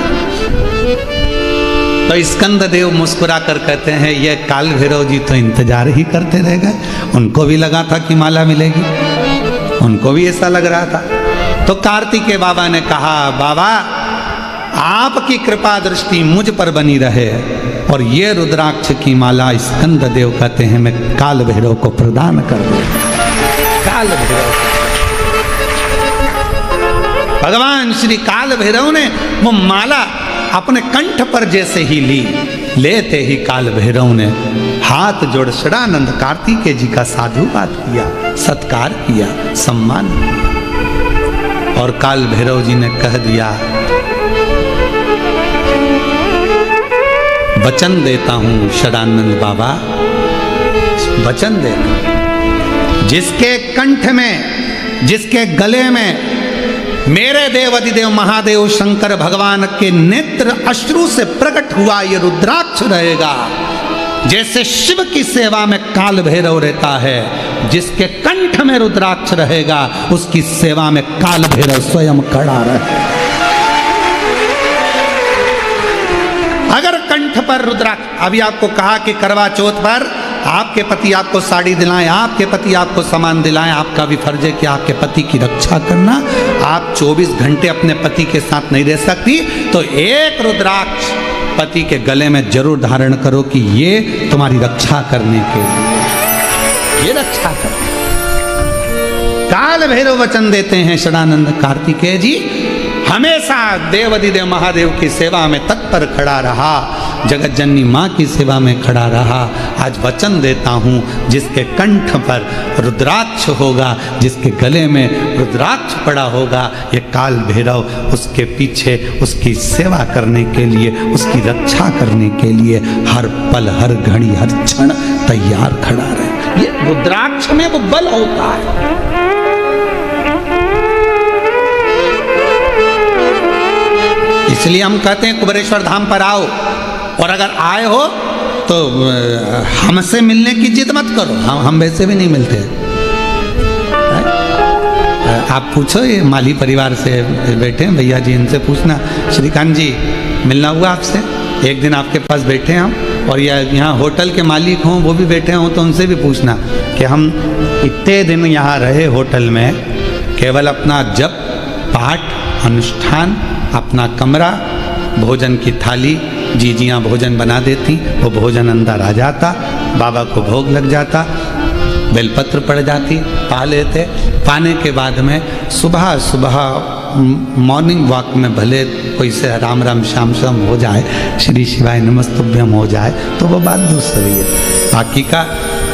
Speaker 1: तो स्कंद देव मुस्कुरा कर कहते हैं, ये काल भैरव जी तो इंतजार ही करते रह गए। उनको भी लगा था कि माला मिलेगी, उनको भी ऐसा लग रहा था। तो कार्तिकेय बाबा ने कहा, बाबा आपकी कृपा दृष्टि मुझ पर बनी रहे, और ये रुद्राक्ष की माला स्कंद देव कहते हैं मैं काल भैरव को प्रदान कर दूं। काल भैरव, भगवान श्री काल भैरव ने वो माला अपने कंठ पर जैसे ही ली, लेते ही काल भैरव ने हाथ जोड़ षडानंद कार्तिकेय जी का साधुवाद किया, सत्कार किया, सम्मान किया। और काल भैरव जी ने कह दिया, वचन देता हूं षडानंद बाबा, वचन देता, जिसके कंठ में, जिसके गले में मेरे देव अधिदेव महादेव शंकर भगवान के नेत्र अश्रु से प्रकट हुआ ये रुद्राक्ष रहेगा। जैसे शिव की सेवा में काल भैरव रहता है, जिसके कंठ में रुद्राक्ष रहेगा उसकी सेवा में काल भैरव स्वयं खड़ा रहे। अगर कंठ पर रुद्राक्ष, अभी आपको कहा कि करवा चौथ पर आपके पति आपको साड़ी दिलाएं, आपके पति आपको सामान दिलाएं, आपका भी फर्ज है कि आपके पति की रक्षा करना। आप 24 घंटे अपने पति के साथ नहीं रह सकती, तो एक रुद्राक्ष पति के गले में जरूर धारण करो कि ये तुम्हारी रक्षा करने के लिए, ये रक्षा कर। काल भैरव वचन देते हैं षडानंद कार्तिकेय जी, हमेशा देव अधिदेव महादेव की सेवा में तत्पर खड़ा रहा, जगत जननी माँ की सेवा में खड़ा रहा। आज वचन देता हूँ, जिसके कंठ पर रुद्राक्ष होगा, जिसके गले में रुद्राक्ष पड़ा होगा, ये काल भैरव उसके पीछे उसकी सेवा करने के लिए, उसकी रक्षा करने के लिए हर पल, हर घड़ी, हर क्षण तैयार खड़ा रहे। ये रुद्राक्ष में वो बल होता है। इसलिए हम कहते हैं कुबेरेश्वर धाम पर आओ, और अगर आए हो तो हमसे मिलने की जिद मत करो, हम वैसे भी नहीं मिलते। आप पूछो, ये माली परिवार से बैठे हैं भैया जी, इनसे पूछना, श्रीकांत जी मिलना हुआ आपसे? एक दिन आपके पास बैठे हैं हम, और यहाँ होटल के मालिक हों, वो भी बैठे हों, तो उनसे भी पूछना कि हम इतने दिन यहाँ रहे होटल में, केवल अपना जप, पाठ, अनुष्ठान, अपना कमरा, भोजन की थाली, जीजियाँ भोजन बना देती, वो भोजन अंदर आ जाता, बाबा को भोग लग जाता, बेलपत्र पड़ जाती, पा लेते। पाने के बाद में सुबह सुबह मॉर्निंग वॉक में भले कोई से राम राम श्याम श्याम हो जाए, श्री शिवाय नमस्तुभ्यम हो जाए, तो वो बात दूसरी है। बाकी का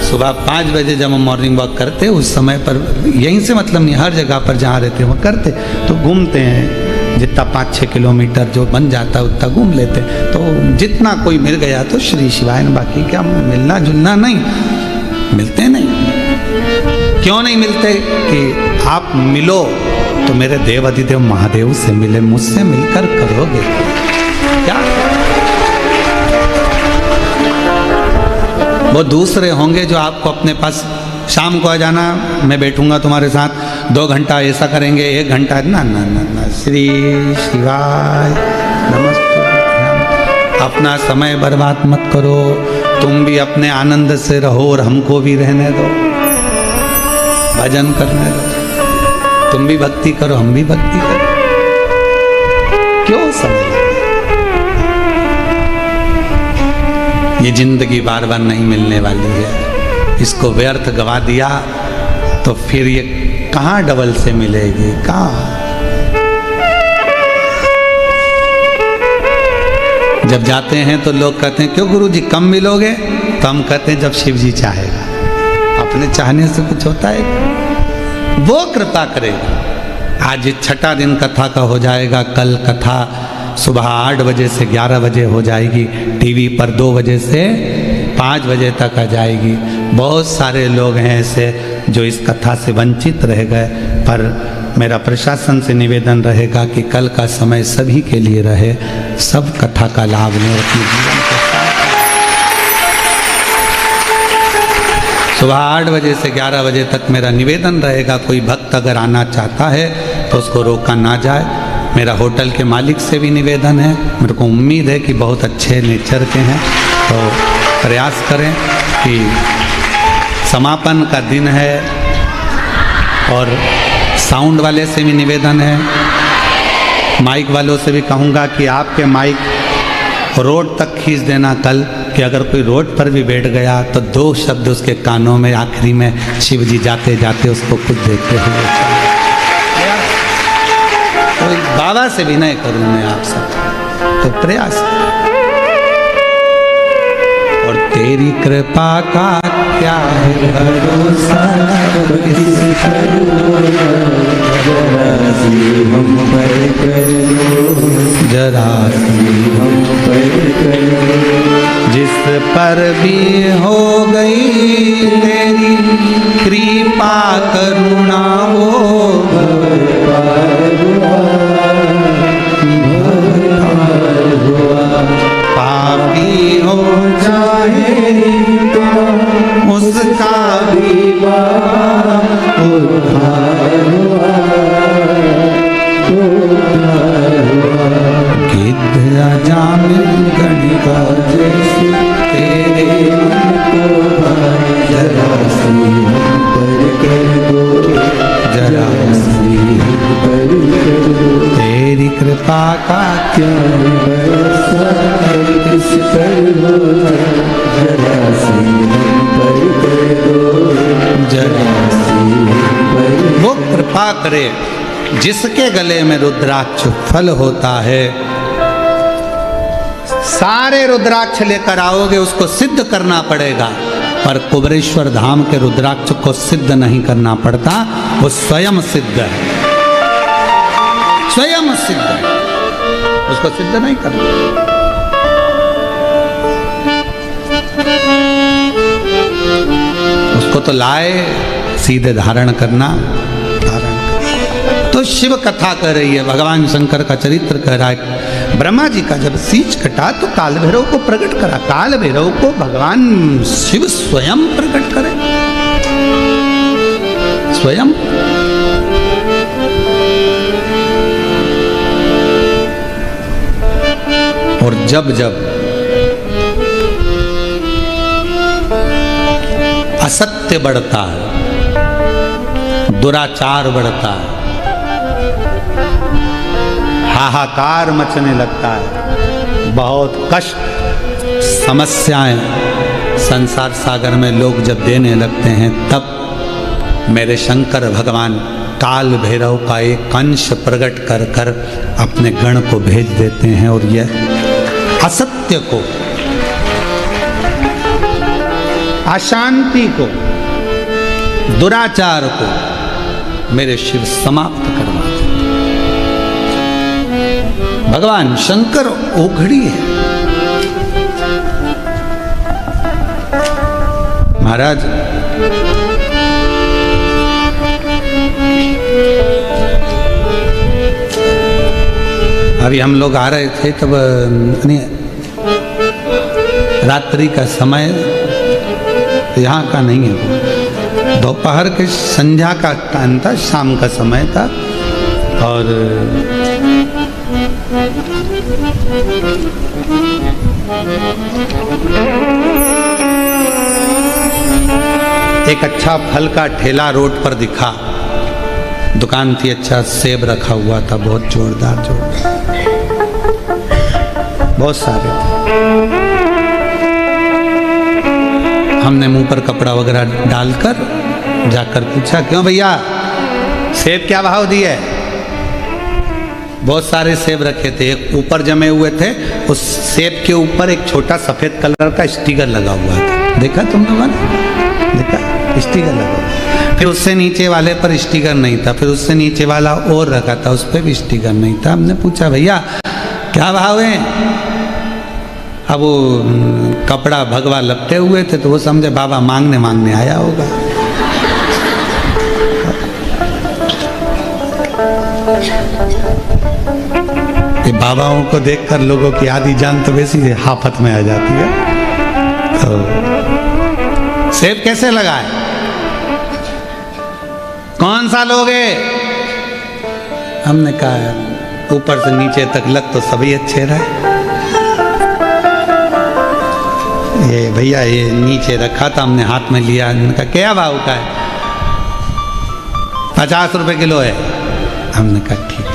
Speaker 1: सुबह 5 बजे जब हम मॉर्निंग वॉक करते, उस समय पर यहीं से मतलब नहीं, हर जगह पर जहाँ रहते वो करते, तो घूमते हैं, जितना 5-6 किलोमीटर जो बन जाता है उतना घूम लेते। तो जितना कोई मिल गया तो श्री शिवाय, बाकी क्या मिलना जुलना नहीं, मिलते नहीं। क्यों नहीं मिलते? कि आप मिलो तो मेरे देव अधिदेव महादेव से मिले, मुझसे मिलकर करोगे क्या? वो दूसरे होंगे जो आपको अपने पास, शाम को आ जाना, मैं बैठूंगा तुम्हारे साथ 2 घंटा, ऐसा करेंगे 1 घंटा, ना ना ना ना, श्री शिवाय नमस्ते। अपना समय बर्बाद मत करो, तुम भी अपने आनंद से रहो और हमको भी रहने दो, भजन करने दो, तुम भी भक्ति करो, हम भी भक्ति करो। क्यों समय? ये जिंदगी बार बार नहीं मिलने वाली है, इसको व्यर्थ गवा दिया तो फिर ये कहाँ डबल से मिलेगी, कहाँ? जब जाते हैं तो लोग कहते हैं क्यों गुरुजी कम मिलोगे? तो हम कहते हैं जब शिव जी चाहेगा, अपने चाहने से कुछ होता है, वो कृपा करेगा। आज 6ठा दिन कथा का हो जाएगा, कल कथा सुबह 8 बजे से 11 बजे हो जाएगी, टीवी पर 2 बजे से 5 बजे तक आ जाएगी। बहुत सारे लोग हैं ऐसे जो इस कथा से वंचित रह गए, पर मेरा प्रशासन से निवेदन रहेगा कि कल का समय सभी के लिए रहे, सब कथा का लाभ लें अपने जीवन के साथ। सुबह 8 बजे से 11 बजे तक मेरा निवेदन रहेगा, कोई भक्त अगर आना चाहता है तो उसको रोका ना जाए। मेरा होटल के मालिक से भी निवेदन है, मेरे को उम्मीद है कि बहुत अच्छे नेचर के हैं, तो प्रयास करें कि समापन का दिन है। और साउंड वाले से भी निवेदन है, माइक वालों से भी कहूँगा कि आपके माइक रोड तक खींच देना कल, कि अगर कोई रोड पर भी बैठ गया तो 2 शब्द उसके कानों में आखिरी में शिव जी जाते जाते उसको खुद देखते हुए। तो बाबा से भी नहीं करूँ मैं आप सब, तो प्रयास। और तेरी कृपा का क्या है भरोसा, जरा जिस पर भी हो गई तेरी कृपा करुणा, वो पापी हो जाए उसका भी गिद्ध अजामिल गणिका जैसी तेरे मन को कृपा का
Speaker 2: क्या भरोसा किस पर हो, जरा सी हम पर कर दो, जरा सी हम पर।
Speaker 1: वो कृपा करे जिसके गले में रुद्राक्ष फल होता है। सारे रुद्राक्ष लेकर आओगे, उसको सिद्ध करना पड़ेगा, पर कुबेरेश्वर धाम के रुद्राक्ष को सिद्ध नहीं करना पड़ता, वो स्वयं सिद्ध है, स्वयं सिद्ध है, उसको सिद्ध नहीं करना। उसको तो लाए सीधे धारण करना, तो शिव कथा कह रही है, भगवान शंकर का चरित्र कह रहा है। ब्रह्मा जी का जब सींच कटा तो काल भैरव को प्रकट करा, काल भैरव को भगवान शिव स्वयं प्रकट करे, स्वयं। और जब जब असत्य बढ़ता है, दुराचार बढ़ता है, हाहाकार मचने लगता है, बहुत कष्ट समस्याएं संसार सागर में लोग जब देने लगते हैं, तब मेरे शंकर भगवान काल भैरव का एक अंश प्रकट कर कर अपने गण को भेज देते हैं, और यह असत्य को, अशांति को, दुराचार को मेरे शिव समाप्त करवा। भगवान शंकर ओघड़ी है। महाराज अभी हम लोग आ रहे थे तब रात्रि का समय यहाँ का नहीं है, दोपहर के संध्या का टाइम था, शाम का समय था, और एक अच्छा फल का ठेला रोड पर दिखा, दुकान थी, अच्छा सेब रखा हुआ था, बहुत जोरदार बहुत सारे थे। हमने मुंह पर कपड़ा वगैरह डालकर जाकर पूछा, क्यों भैया सेब क्या भाव दिए? बहुत सारे सेब रखे थे, एक ऊपर जमे हुए थे, उस सेब के ऊपर एक छोटा सफेद कलर का स्टिकर लगा हुआ था, देखा तुम लोगों ने? देखा स्टिकर लगा हुआ। फिर उससे नीचे वाले पर स्टिकर नहीं था, फिर उससे नीचे वाला और रखा था, उस पर भी स्टिकर नहीं था। हमने पूछा भैया क्या भाव है? अब वो कपड़ा भगवा लपटे हुए थे, तो वो समझे बाबा मांगने आया होगा। ये बाबाओं को देखकर लोगों की आधी जान तो वैसी हाफत में आ जाती है। तो सेब कैसे लगाए? कौन सा लोगे? हमने कहा ऊपर से नीचे तक लग तो सभी अच्छे रहे। ये भैया ये नीचे रखा था, हमने हाथ में लिया, हमने कहा क्या भाव का है? 50 रुपए किलो है। हमने कहा ठीक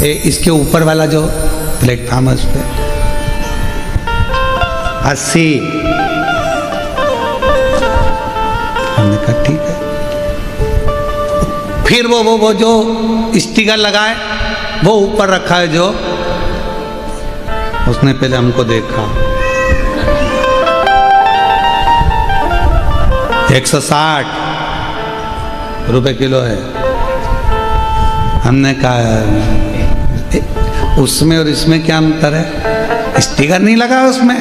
Speaker 1: है। इसके ऊपर वाला जो प्लेटफॉर्म है उस पर 80। हमने कहा ठीक है। फिर वो जो स्टिकर लगाए वो ऊपर रखा है, जो उसने पहले हमको देखा, 160 रुपए किलो है। हमने कहा उसमें और इसमें क्या अंतर है? स्टिकर नहीं लगा उसमें।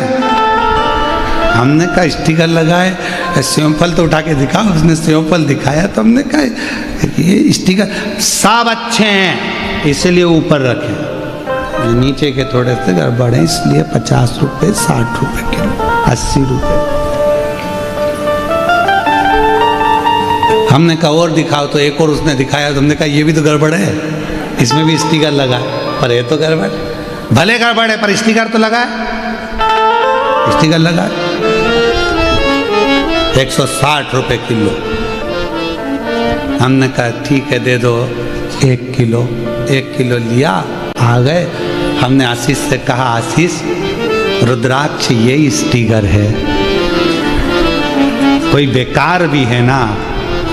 Speaker 1: हमने कहा स्टिकर लगाए, सेवफल तो उठा के दिखा, उसने सेवफल दिखाया, तो हमने कहा ये स्टिकर सब अच्छे हैं इसलिए ऊपर रखे, नीचे के थोड़े से गड़बड़ है इसलिए 50 रुपये 60 रुपये किलो 80 रुपये। हमने कहा और दिखाओ, तो एक और उसने दिखाया, तो हमने कहा ये भी तो गड़बड़ है, इसमें भी स्टिकर लगा, पर ये तो गड़बड़, भले गड़बड़ है पर स्टिकर तो लगा है, स्टिकर लगा है। 160 रुपये किलो। हमने कहा ठीक है दे दो 1 किलो। 1 किलो लिया, आ गए। हमने आशीष से कहा, आशीष रुद्राक्ष यही स्टिगर है, कोई बेकार भी है ना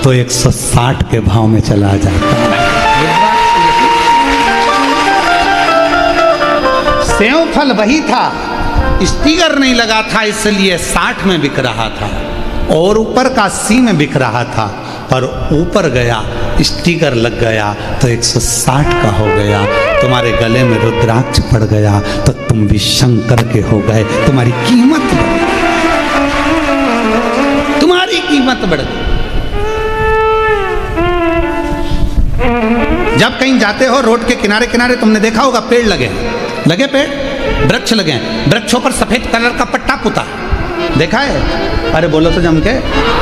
Speaker 1: तो 160 के भाव में चला जाता है। सेव फल वही था, स्टिकर नहीं लगा था, इसलिए 60 में बिक रहा था और ऊपर का 80 में बिक रहा था, पर ऊपर गया स्टिकर लग गया तो 160 का हो गया। तुम्हारे गले में रुद्राक्ष पड़ गया तो तुम भी शंकर के हो गए, तुम्हारी कीमत बढ़ गई, तुम्हारी कीमत बढ़ गई। जब कहीं जाते हो रोड के किनारे किनारे तुमने देखा होगा पेड़ लगे पेड़, वृक्ष लगे, वृक्षों पर सफेद कलर का पट्टा पुता, देखा है? अरे बोलो तो जम के,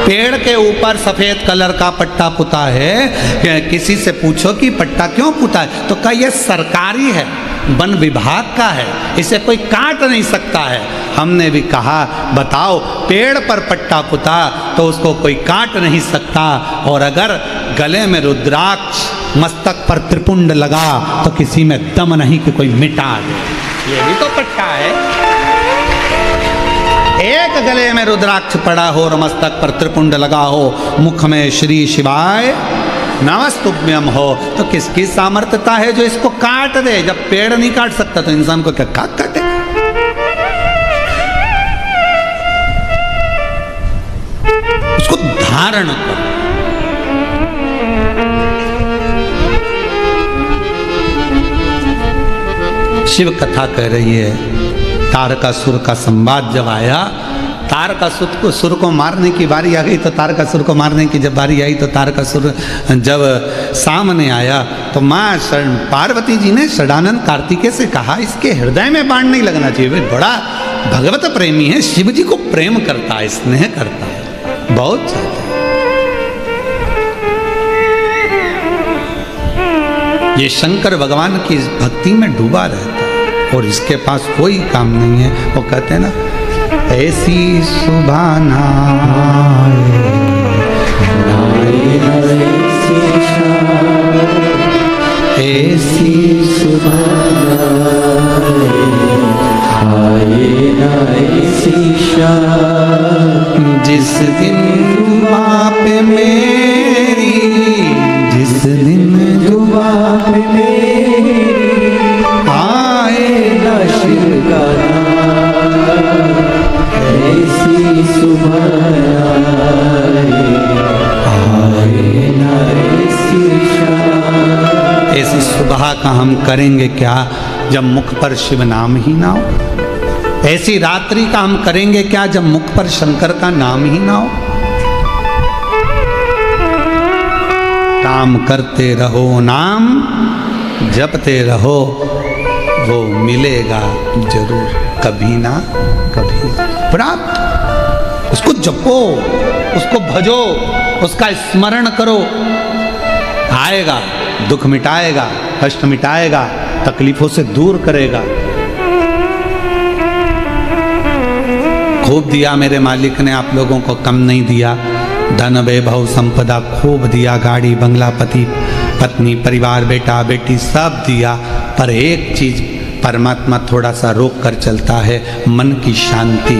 Speaker 1: पेड़ के ऊपर सफेद कलर का पट्टा पुता है। किसी से पूछो कि पट्टा क्यों पुता है, तो कहा यह सरकारी है, वन विभाग का है, इसे कोई काट नहीं सकता है। हमने भी कहा बताओ, पेड़ पर पट्टा पुता तो उसको कोई काट नहीं सकता, और अगर गले में रुद्राक्ष मस्तक पर त्रिपुंड लगा तो किसी में दम नहीं कि कोई मिटा दे, ये भी तो पट्टा है। एक गले में रुद्राक्ष पड़ा हो और मस्तक पर त्रिपुंड लगा हो, मुख में श्री शिवाय नमस्तुभ्यम हो, तो किसकी सामर्थ्यता है जो इसको काट दे? जब पेड़ नहीं काट सकता तो इंसान को क्या काटे? उसको धारण करो। शिव कथा कह रही है, तारकासुर का संवाद जब आया, तारकासुर को मारने की बारी आ गई, तो तारकासुर को मारने की जब बारी आई तो तारकासुर जब सामने आया तो माँ पार्वती जी ने षडानंद कार्तिकेय से कहा, इसके हृदय में बाण नहीं लगना चाहिए, वे बड़ा भगवत प्रेमी है, शिव जी को प्रेम करता है, स्नेह करता है, बहुत ज्यादा। ये शंकर भगवान की भक्ति में डूबा रहता है और इसके पास कोई काम नहीं है। वो कहते हैं ना, ऐसी सुबह ना ऐसी सुबह जिस दिन दुआ पे मेरी, जिस दिन दुआ पे मेरी आए ना शिव का नाम, ऐसी सुबह आए ना ऐसी सुबह का हम करेंगे क्या जब मुख पर शिव नाम ही ना हो? ऐसी रात्रि का हम करेंगे क्या जब मुख पर शंकर का नाम ही ना हो? काम करते रहो, नाम जपते रहो, वो मिलेगा जरूर, कभी ना कभी प्राप्त। उसको जपो, उसको भजो, उसका स्मरण करो, आएगा, दुख मिटाएगा, कष्ट मिटाएगा, तकलीफों से दूर करेगा। खूब दिया मेरे मालिक ने, आप लोगों को कम नहीं दिया। धन वैभव संपदा खूब दिया, गाड़ी बंगला, पति पत्नी परिवार बेटा बेटी सब दिया, पर एक चीज परमात्मा थोड़ा सा रोक कर चलता है, मन की शांति।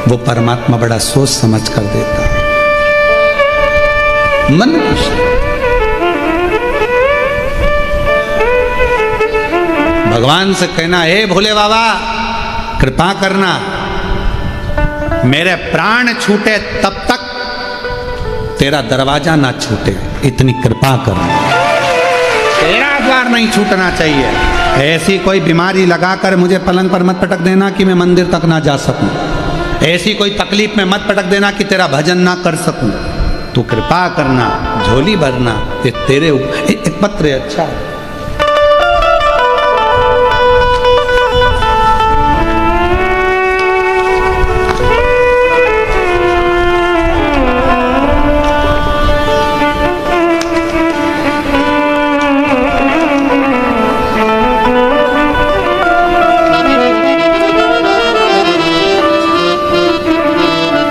Speaker 1: वो परमात्मा बड़ा सोच समझ कर देता है, मन की शांति। भगवान से कहना, हे भोले बाबा कृपा करना, मेरे प्राण छूटे तब तक तेरा दरवाजा ना छूटे, इतनी कृपा करना, तेरा द्वार नहीं छूटना चाहिए। ऐसी कोई बीमारी लगाकर मुझे पलंग पर मत पटक देना कि मैं मंदिर तक ना जा सकूं, ऐसी कोई तकलीफ में मत पटक देना कि तेरा भजन ना कर सकूं। तू कृपा करना, झोली भरना, ये तेरे एक पत्र है। अच्छा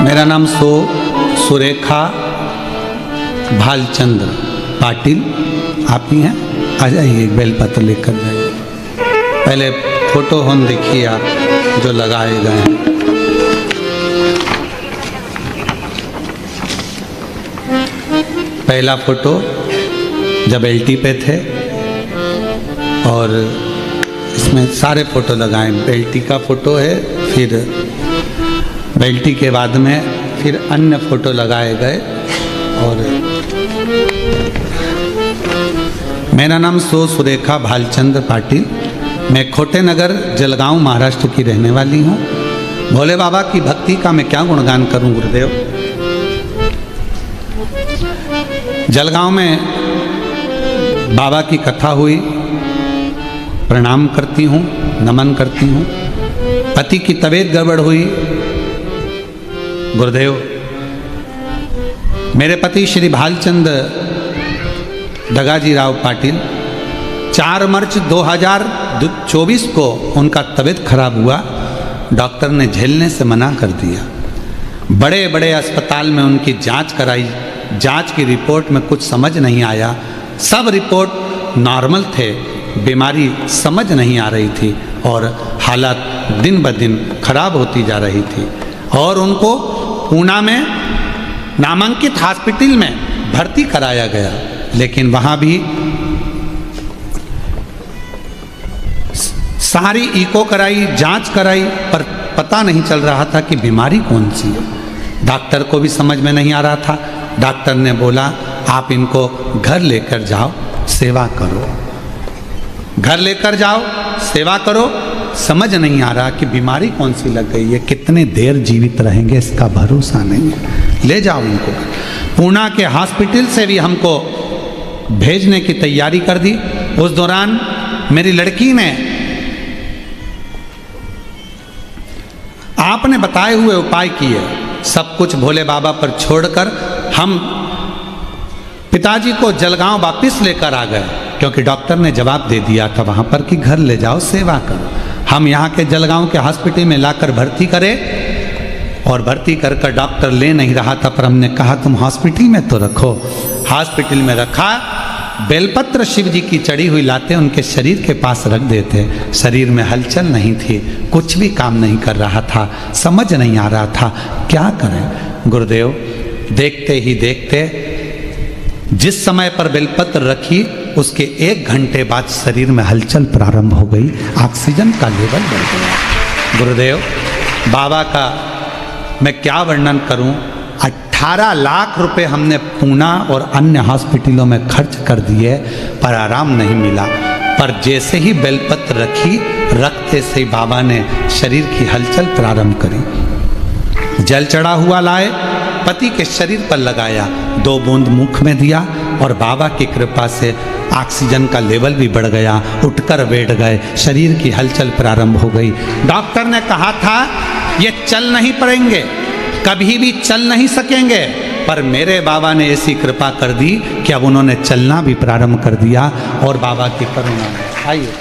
Speaker 1: मेरा नाम सुरेखा भालचंद्र पाटिल, आप ही हैं? आ जाइए, बेलपत्र लेकर जाइए। पहले फोटो हम देखिए आप जो लगाए गए हैं। पहला फोटो जब एलटी पे थे, और इसमें सारे फोटो लगाए। बेल्टी का फोटो है, फिर बेल्टी के बाद में फिर अन्य फोटो लगाए गए। और मेरा नाम सुरेखा भालचंद्र पाटिल, मैं खोटे नगर जलगांव महाराष्ट्र की रहने वाली हूँ। भोले बाबा की भक्ति का मैं क्या गुणगान करूँ गुरुदेव। जलगांव में बाबा की कथा हुई, प्रणाम करती हूँ, नमन करती हूँ। पति की तबीयत गड़बड़ हुई गुरुदेव। मेरे पति श्री भालचंद दगाजी राव पाटिल 4 मार्च 2024 को उनका तबीयत खराब हुआ। डॉक्टर ने झेलने से मना कर दिया। बड़े बड़े अस्पताल में उनकी जांच कराई, जांच की रिपोर्ट में कुछ समझ नहीं आया। सब रिपोर्ट नॉर्मल थे, बीमारी समझ नहीं आ रही थी और हालत दिन ब दिन खराब होती जा रही थी। और उनको पूना में नामांकित हॉस्पिटल में भर्ती कराया गया, लेकिन वहाँ भी सारी इको कराई, जांच कराई, पर पता नहीं चल रहा था कि बीमारी कौन सी है। डॉक्टर को भी समझ में नहीं आ रहा था। डॉक्टर ने बोला आप इनको घर लेकर जाओ, सेवा करो, घर लेकर जाओ, सेवा करो। समझ नहीं आ रहा कि बीमारी कौन सी लग गई है, कितने देर जीवित रहेंगे इसका भरोसा नहीं है। ले जाओ इनको। पूना के हॉस्पिटल से भी हमको भेजने की तैयारी कर दी। उस दौरान मेरी लड़की ने आपने बताए हुए उपाय किए, सब कुछ भोले बाबा पर छोड़कर हम पिताजी को जलगांव वापस लेकर आ गए, क्योंकि डॉक्टर ने जवाब दे दिया था वहाँ पर कि घर ले जाओ, सेवा करो। हम यहाँ के जलगांव के हॉस्पिटल में लाकर भर्ती करे, और भर्ती कर कर डॉक्टर ले नहीं रहा था, पर हमने कहा तुम हॉस्पिटल में तो रखो। हॉस्पिटल में रखा। बेलपत्र शिव जी की चढ़ी हुई लाते उनके शरीर के पास रख देते। शरीर में हलचल नहीं थी, कुछ भी काम नहीं कर रहा था, समझ नहीं आ रहा था क्या करें गुरुदेव। देखते ही देखते जिस समय पर बेलपत्र रखी उसके 1 घंटे बाद शरीर में हलचल प्रारंभ हो गई, ऑक्सीजन का लेवल बढ़ गया। गुरुदेव बाबा का मैं क्या वर्णन करूं। 18 लाख रुपए हमने पूना और अन्य हॉस्पिटलों में खर्च कर दिए, पर आराम नहीं मिला। पर जैसे ही बेलपत्र रखी, रखते से बाबा ने शरीर की हलचल प्रारंभ करी। जल चढ़ा हुआ लाए, पति के शरीर पर लगाया, 2 बूंद मुख में दिया, और बाबा की कृपा से ऑक्सीजन का लेवल भी बढ़ गया। उठकर बैठ गए, शरीर की हलचल प्रारंभ हो गई। डॉक्टर ने कहा था ये चल नहीं पाएंगे, कभी भी चल नहीं सकेंगे, पर मेरे बाबा ने ऐसी कृपा कर दी कि अब उन्होंने चलना भी प्रारंभ कर दिया। और बाबा की करुणा में आइए,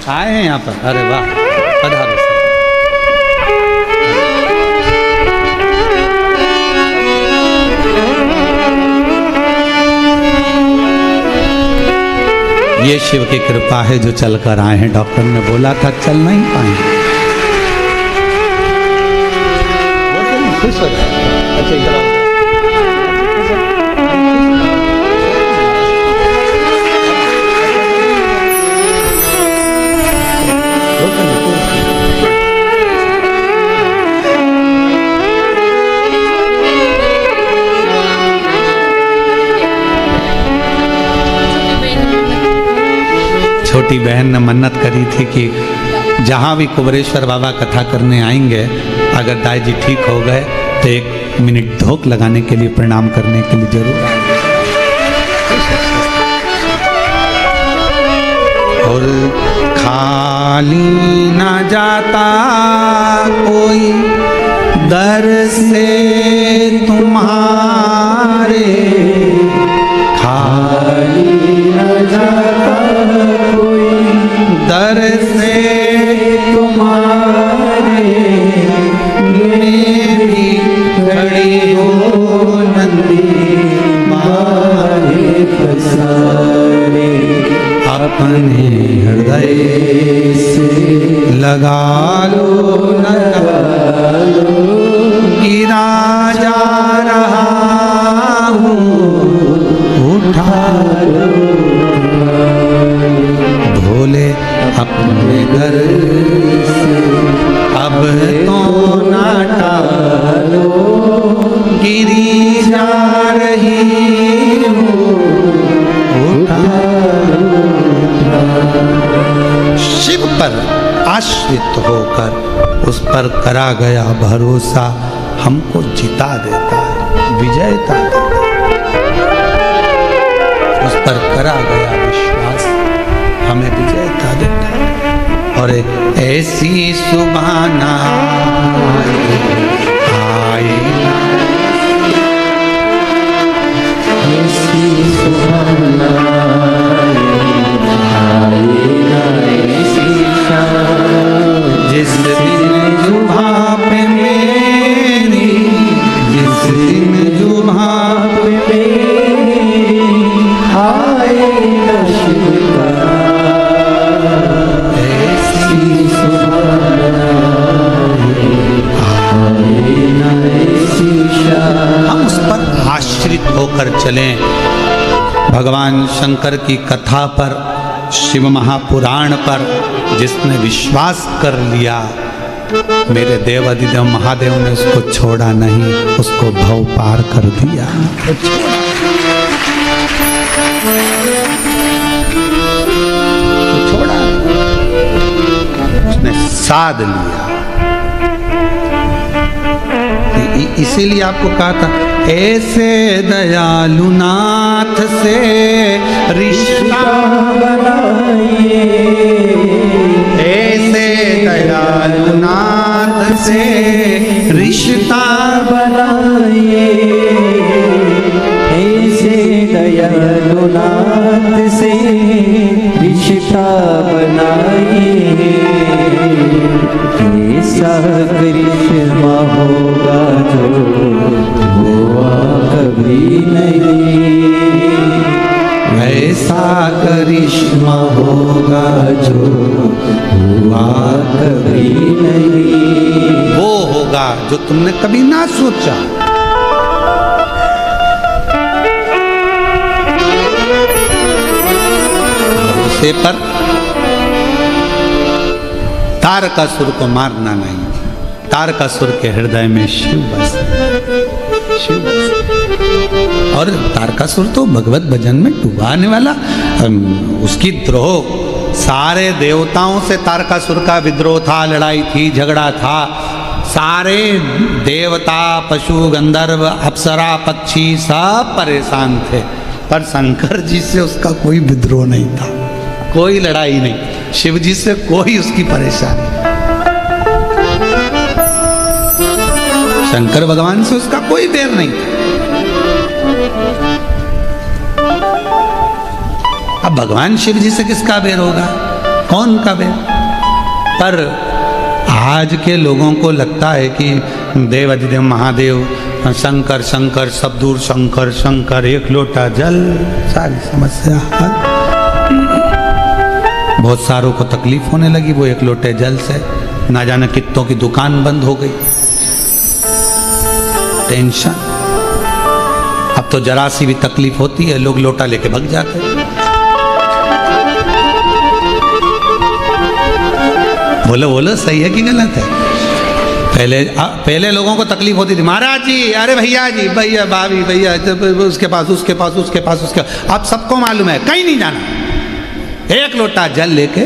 Speaker 1: आए हैं यहाँ पर। अरे वाह, पधारो। ये शिव की कृपा है जो चलकर आए हैं। डॉक्टर ने बोला था चल नहीं पाएंगे। खुश हो जाए। अच्छा इधर आओ। छोटी बहन ने मन्नत करी थी कि जहाँ भी कुबरेश्वर बाबा कथा करने आएंगे, अगर दाई जी ठीक हो गए तो 1 मिनट धोख लगाने के लिए, प्रणाम करने के लिए जरूर आएंगे। और खाली ना जाता कोई दर से तुम्हारे, खाली ना जाता दर से तुम्हारे, मेरी खड़ी हो नंदी मारे पसारे, लगा लो गिरा जा रहा हूँ उठा लो भोले अपने घर से अब तो ना टालो गिरी जा रही हूँ उठा लो। शिव पर आश्रित होकर उस पर करा गया भरोसा हमको जिता देता है, विजयता देता है। उस पर करा गया विश्वास हमें विजयता देता है। और ऐसी सुभाना आई
Speaker 2: ऐसी सुभाना
Speaker 1: जिस दिन जुबा पे मेरी जिस दिन जुबा पे मेरी
Speaker 2: आए ऐसी सुभाना
Speaker 1: हम उस पर आश्रित होकर चलें। भगवान शंकर की कथा पर, शिव महापुराण पर जिसने विश्वास कर लिया, मेरे देवाधिदेव महादेव ने उसको छोड़ा नहीं, उसको भव पार कर दिया। तो छोड़ा, उसने साध लिया। इसीलिए आपको कहा था ऐसे दयालु नाथ से रिश्ता
Speaker 2: बनाइए,
Speaker 1: ऐसे दयालु नाथ से रिश्ता
Speaker 2: बनाइए, ऐसे दयालु नाथ से रिश्ता बनाइए। ऐसा करिश्मा होगा जो हुआ कभी नहीं,
Speaker 1: ऐसा करिश्मा होगा जो
Speaker 2: हुआ कभी नहीं,
Speaker 1: वो होगा जो तुमने कभी ना सोचा। उसे पर तारकासुर को मारना नहीं, तारकासुर के हृदय में शिव बस, शिव बस। और तारकासुर तो भगवत भजन में डुबाने वाला, उसकी द्रोह, सारे देवताओं से तारकासुर का विद्रोह था, लड़ाई थी, झगड़ा था। सारे देवता, पशु, गंधर्व, अप्सरा, पक्षी सब परेशान थे, पर शंकर जी से उसका कोई विद्रोह नहीं था, कोई लड़ाई नहीं, शिव जी से कोई उसकी परेशानी। शंकर भगवान से उसका कोई बैर नहीं था। अब भगवान शिव जी से किसका बैर होगा, कौन का बैर? पर आज के लोगों को लगता है कि देवाधिदेव महादेव, शंकर शंकर, सब दूर शंकर शंकर, एक लोटा जल, सारी समस्या हल। बहुत सारों को तकलीफ होने लगी वो एक लोटे जल से, ना जाने कितनों की दुकान बंद हो गई, टेंशन। अब तो जरा सी भी तकलीफ होती है लोग लोटा लेके भाग जाते हैं। बोलो बोलो, सही है कि गलत है? पहले लोगों को तकलीफ होती थी, महाराज जी, अरे भैया जी, भैया भाभी, भैया उसके पास उसके पास उसके पास उसके। अब सबको मालूम है कहीं नहीं जाना, एक लोटा जल लेके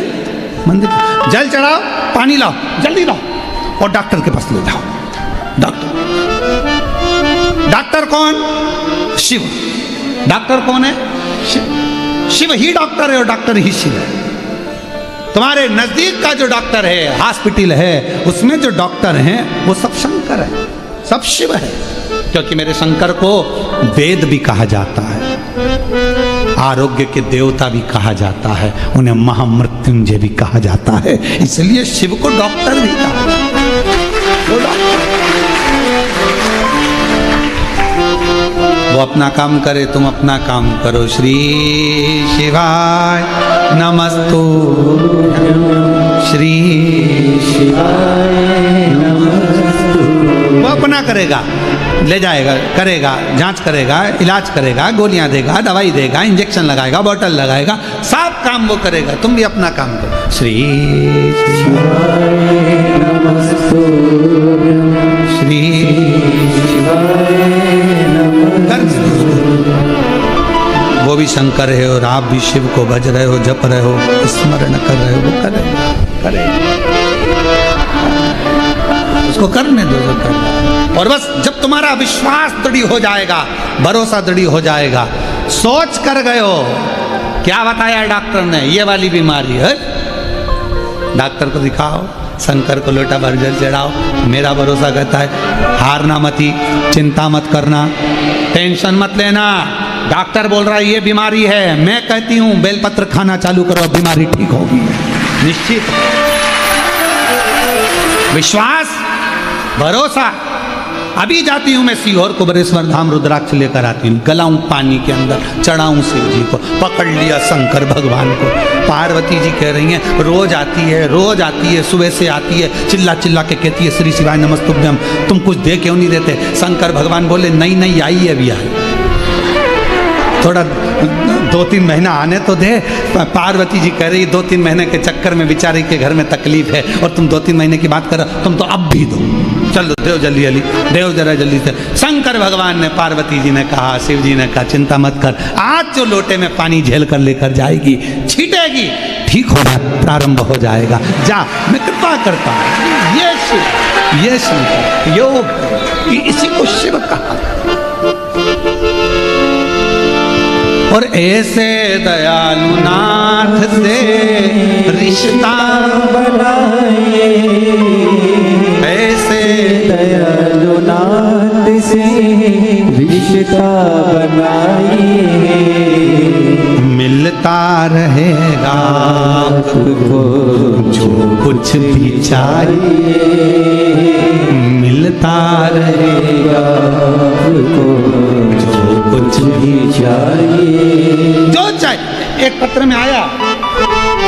Speaker 1: मंदिर, जल चढ़ाओ, पानी लाओ, जल्दी लाओ, और डॉक्टर के पास ले जाओ। डॉक्टर कौन? शिव। डॉक्टर कौन है? शिव। शिव ही डॉक्टर है और डॉक्टर ही शिव है। तुम्हारे नजदीक का जो डॉक्टर है, हॉस्पिटल है, उसमें जो डॉक्टर हैं वो सब शंकर है, सब शिव है। क्योंकि मेरे शंकर को वेद भी कहा जाता है, आरोग्य के देवता भी कहा जाता है, उन्हें महामृत्युंजय भी कहा जाता है, इसलिए शिव को डॉक्टर भी कहा जाता है। वो अपना काम करे, तुम अपना काम करो। श्री शिवाय नमस्तु, श्री वो अपना करेगा, ले जाएगा, करेगा, जांच करेगा, इलाज करेगा, गोलियां देगा, दवाई देगा, इंजेक्शन लगाएगा, बोतल लगाएगा, सब काम वो करेगा। तुम भी अपना काम करो। श्री श्री वो भी शंकर है और आप भी शिव को भज रहे हो, जप रहे हो, स्मरण कर रहे हो, वो करेगा। उसको करने दो जो कर रहा है। और बस जब तुम्हारा विश्वास दृढ़ हो जाएगा, भरोसा दृढ़ हो जाएगा, सोच कर गए हो क्या बताया डॉक्टर ने, ये वाली बीमारी है, डॉक्टर को दिखाओ, शंकर को लोटा भर जल चढ़ाओ। मेरा भरोसा कहता है हारना मती, चिंता मत करना, टेंशन मत लेना। डॉक्टर बोल रहा है ये बीमारी है, मैं कहती हूं बेलपत्र खाना चालू करो, बीमारी ठीक होगी निश्चित। विश्वास, भरोसा। अभी जाती हूं मैं सीहोर कुबेरेश्वर धाम, रुद्राक्ष लेकर आती हूँ, गलाऊं पानी के अंदर, चढ़ाऊं शिव जी को, पकड़ लिया शंकर भगवान को। पार्वती जी कह रही हैं रोज आती है, रोज आती है, सुबह से आती है, चिल्ला चिल्ला के कहती है श्री शिवाय नमस्तुभ्यम, तुम कुछ दे क्यों नहीं देते? शंकर भगवान बोले नहीं नहीं, आई है अभी आई, थोड़ा 2-3 महीना आने तो दे। पार्वती जी कह रही 2-3 महीने के चक्कर में बेचारी के घर में तकलीफ है और तुम 2-3 महीने की बात करो, तुम तो अब भी दो, चलो देव जल्दी जल्दी, देव जरा जल्दी से। शंकर भगवान ने, पार्वती जी ने कहा, शिव जी ने कहा चिंता मत कर, आज जो लोटे में पानी झेल कर लेकर जाएगी, छीटेगी, ठीक होना प्रारंभ हो जाएगा। जा, मैं कृपा करता हूँ। ये शिव योग, इसी को शिव कहा। और ऐसे दयालु नाथ से रिश्ता बनाए, ऐसे
Speaker 2: दयालु नाथ से रिश्ता बनाए,
Speaker 1: मिलता रहेगा
Speaker 2: आपको
Speaker 1: जो कुछ भी चाहिए, मिलता रहेगा
Speaker 2: आपको जो कुछ भी चाहिए,
Speaker 1: जो चाहिए। एक पत्र में आया,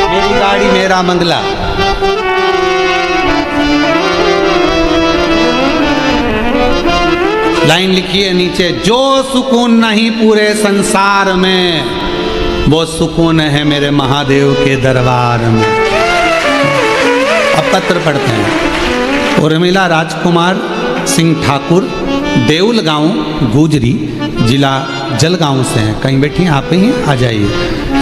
Speaker 1: मेरी गाड़ी मेरा बंगला, लाइन लिखी है नीचे, जो सुकून नहीं पूरे संसार में, वो सुकून है मेरे महादेव के दरबार में। अब पत्र पढ़ते हैं। उर्मिला राजकुमार सिंह ठाकुर, देउल गांव, गुजरी जिला जलगांव से हैं। कहीं बैठी आप ही आ जाइए,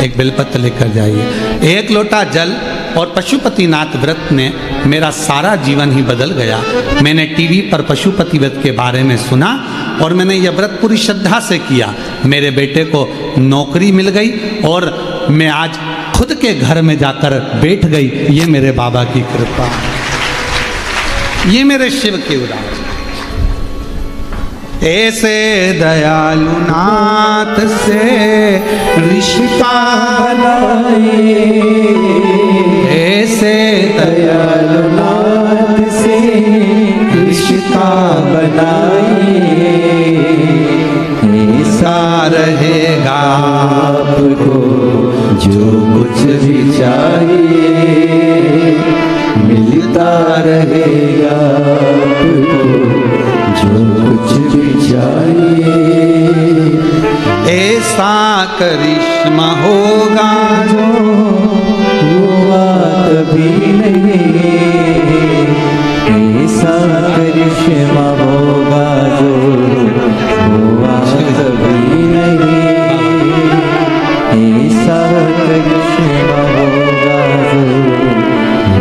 Speaker 1: एक बेलपत्र लेकर जाइए। एक लोटा जल और पशुपतिनाथ व्रत ने मेरा सारा जीवन ही बदल गया। मैंने टीवी पर पशुपति व्रत के बारे में सुना और मैंने यह व्रत पूरी श्रद्धा से किया। मेरे बेटे को नौकरी मिल गई और मैं आज खुद के घर में जाकर बैठ गई। ये मेरे बाबा की कृपा, ये मेरे शिव की उदास। ऐसे दयालु नाथ से रिश्ता बनाए, ऐसे दयालु नाथ से रिश्ता बनाए, ऐसा रहेगा
Speaker 2: आपको जो कुछ भी चाहिए, मिलता रहेगा आपको जो कुछ भी चाहिए,
Speaker 1: ऐसा करिश्मा होगा
Speaker 2: जो हुआ कभी नहीं, ऐसा करिश्मा होगा जो हुआ कभी नहीं, ऐसा करिश्मा होगा जो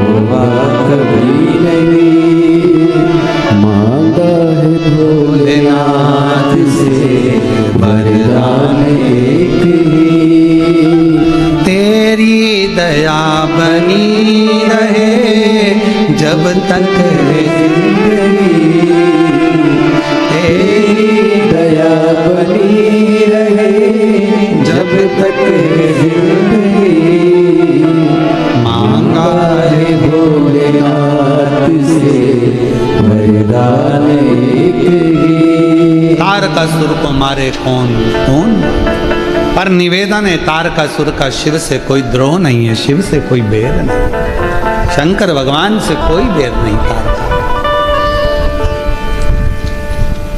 Speaker 2: हुआ कभी नहीं। मांगा है भोलेनाथ से वरदान एक ही,
Speaker 1: तेरी दया बनी रहे जब तक है जिंदगी,
Speaker 2: तेरी दया बनी रहे जब तक है जिंदगी। मांगा है भोलेनाथ से वरदान एक ही।
Speaker 1: तारकासुर को मारे कौन कौन, पर निवेदन है तारकासुर का शिव से कोई द्रोह नहीं है, शिव से कोई बैर नहीं। शंकर भगवान से कोई बैर नहीं तारका,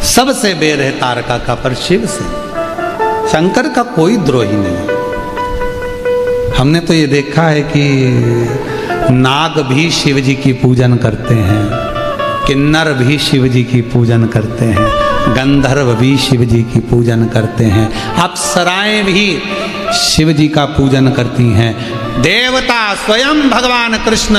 Speaker 1: सबसे बैर है तारका का, पर शिव से शंकर का कोई द्रोही नहीं। हमने तो ये देखा है कि नाग भी शिव जी की पूजन करते हैं, किन्नर भी शिव जी की पूजन करते हैं, गंधर्व भी शिव जी की पूजन करते हैं, अप्सराएं भी शिव जी का पूजन करती हैं, देवता स्वयं भगवान कृष्ण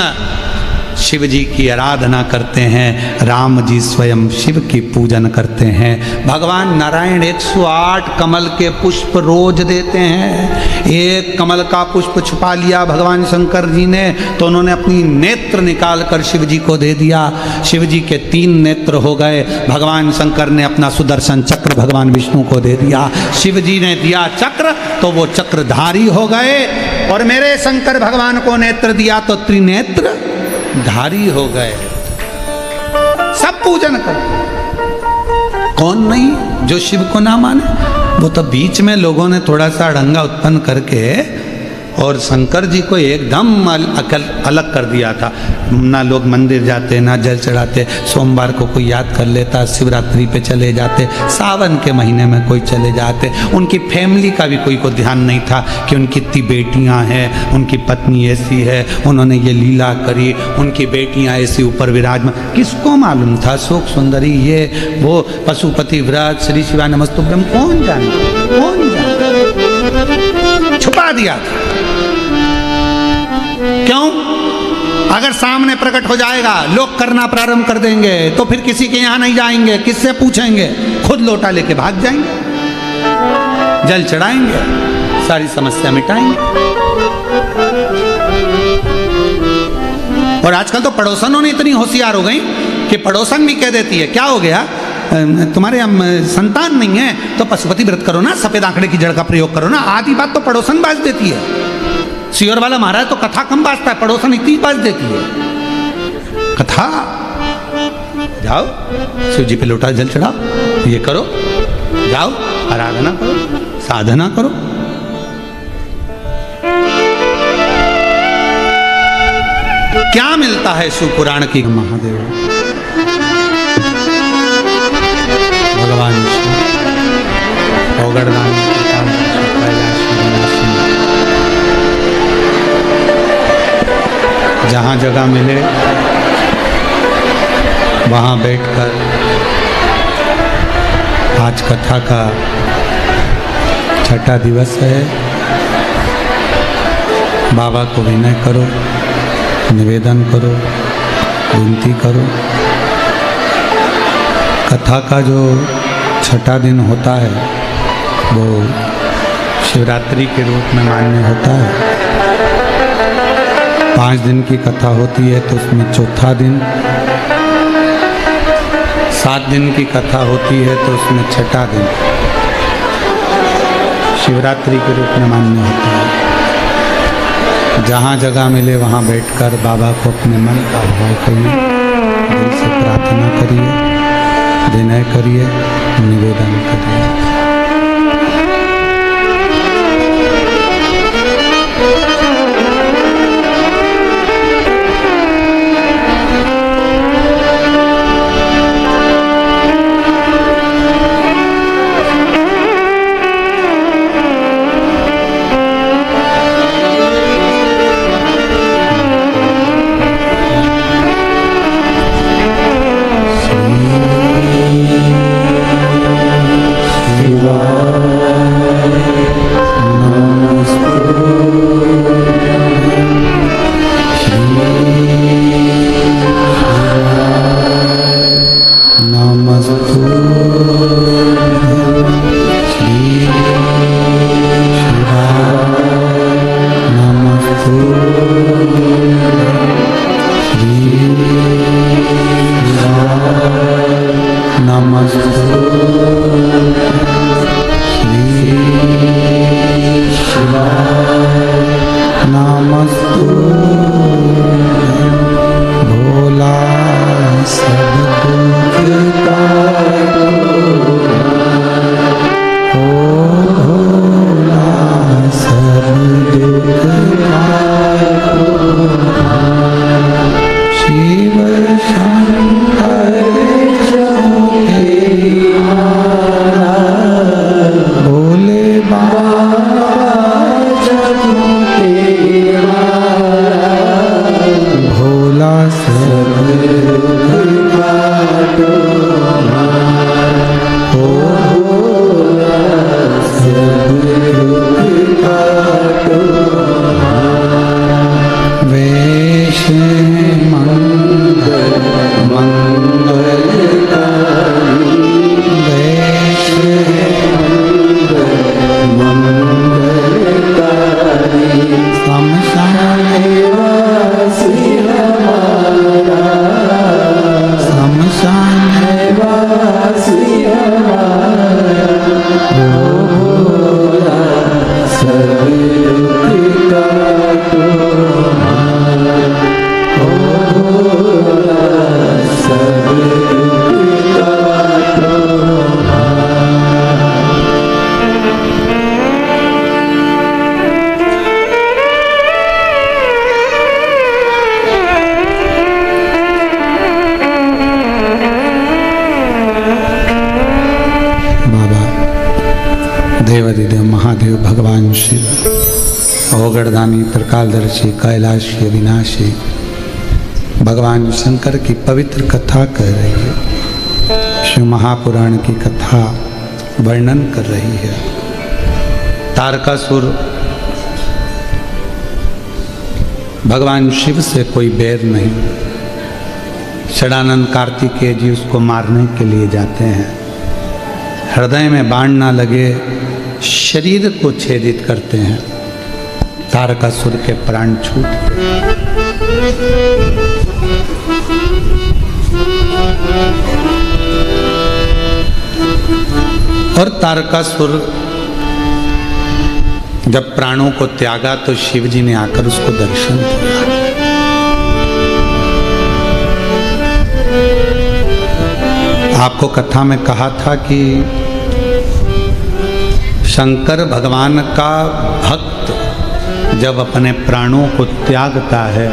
Speaker 1: शिव जी की आराधना करते हैं, राम जी स्वयं शिव की पूजन करते हैं, भगवान नारायण 108 कमल के पुष्प रोज देते हैं। एक कमल का पुष्प छुपा लिया भगवान शंकर जी ने तो उन्होंने अपनी नेत्र निकाल कर शिव जी को दे दिया, शिव जी के 3 नेत्र हो गए। भगवान शंकर ने अपना सुदर्शन चक्र भगवान विष्णु को दे दिया, शिव जी ने दिया चक्र तो वो चक्रधारी हो गए, और मेरे शंकर भगवान को नेत्र दिया तो त्रिनेत्र धारी हो गए। सब पूजन कर, कौन नहीं जो शिव को ना माने। वो तो बीच में लोगों ने थोड़ा सा अड़ंगा उत्पन्न करके और शंकर जी को एकदम अलग कर दिया था। ना लोग मंदिर जाते, ना जल चढ़ाते, सोमवार को कोई याद कर लेता, शिवरात्रि पे चले जाते, सावन के महीने में कोई चले जाते। उनकी फैमिली का भी कोई को ध्यान नहीं था कि उनकी इतनी बेटियां हैं, उनकी पत्नी ऐसी है, उन्होंने ये लीला करी, उनकी बेटियां ऐसी ऊपर विराजमान। किसको मालूम था शोक सुंदरी ये वो पशुपति व्रत श्री शिवा नमस्तुभ्यम, कौन जाने, कौन जाने, छुपा दिया था। क्यों? अगर सामने प्रकट हो जाएगा, लोग करना प्रारंभ कर देंगे तो फिर किसी के यहां नहीं जाएंगे, किससे पूछेंगे, खुद लोटा लेके भाग जाएंगे, जल चढ़ाएंगे, सारी समस्या मिटाएंगे। और आजकल तो पड़ोसनों ने इतनी होशियार हो गई कि पड़ोसन भी कह देती है, क्या हो गया तुम्हारे संतान नहीं है तो पशुपति व्रत करो ना, सफेद आंकड़े की जड़ का प्रयोग करो ना। आधी बात तो पड़ोसन बाज देती है। सियोर वाला महाराज तो कथा कम बाजता है, पड़ोसन इतनी बाज देती है कथा। जाओ शिव जी पे लोटा जल चढ़ाओ, ये करो, जाओ आराधना करो, साधना करो। क्या मिलता है शिव पुराण की? महादेव भगवान जहाँ जगह मिले वहाँ बैठकर आज कथा का 6ठा दिवस है। बाबा को विनय करो, निवेदन करो, विनती करो। कथा का जो 6ठा दिन होता है वो शिवरात्रि के रूप में मान्य होता है। 5 दिन की कथा होती है तो उसमें 4था दिन, 7 दिन की कथा होती है तो उसमें 6ठा दिन शिवरात्रि के रूप में मान्य होता है। जहाँ जगह मिले वहाँ बैठकर बाबा को अपने मन का भाव करिए, दिल से प्रार्थना करिए, विनय करिए, निवेदन करिए।
Speaker 2: दुख काटो ओ भोला सब दुख काटो
Speaker 1: वेश मंगल
Speaker 2: मंगलकारी
Speaker 1: वेश
Speaker 2: मंगलकारी
Speaker 1: शमशान
Speaker 2: वासी हमारा
Speaker 1: शमशान
Speaker 2: वासी हमारा ओ भोला सब दुख काटो ओ भोला सब दुख काटो
Speaker 1: बाबा देवादिदेव महादेव भगवान शिव ओगड़दानी त्रिकालदर्शी कैलाशी अविनाशी भगवान शंकर की पवित्र कथा कह रही है। शिव महापुराण की कथा वर्णन कर रही है। तारकासुर भगवान शिव से कोई बैर नहीं। षडानंद कार्तिकेय जी उसको मारने के लिए जाते हैं। हृदय में बाण ना लगे, शरीर को छेदित करते हैं। तारकासुर के प्राण छूट गए। और तारकासुर जब प्राणों को त्यागा तो शिव जी ने आकर उसको दर्शन दिया। आपको कथा में कहा था कि शंकर भगवान का भक्त जब अपने प्राणों को त्यागता है,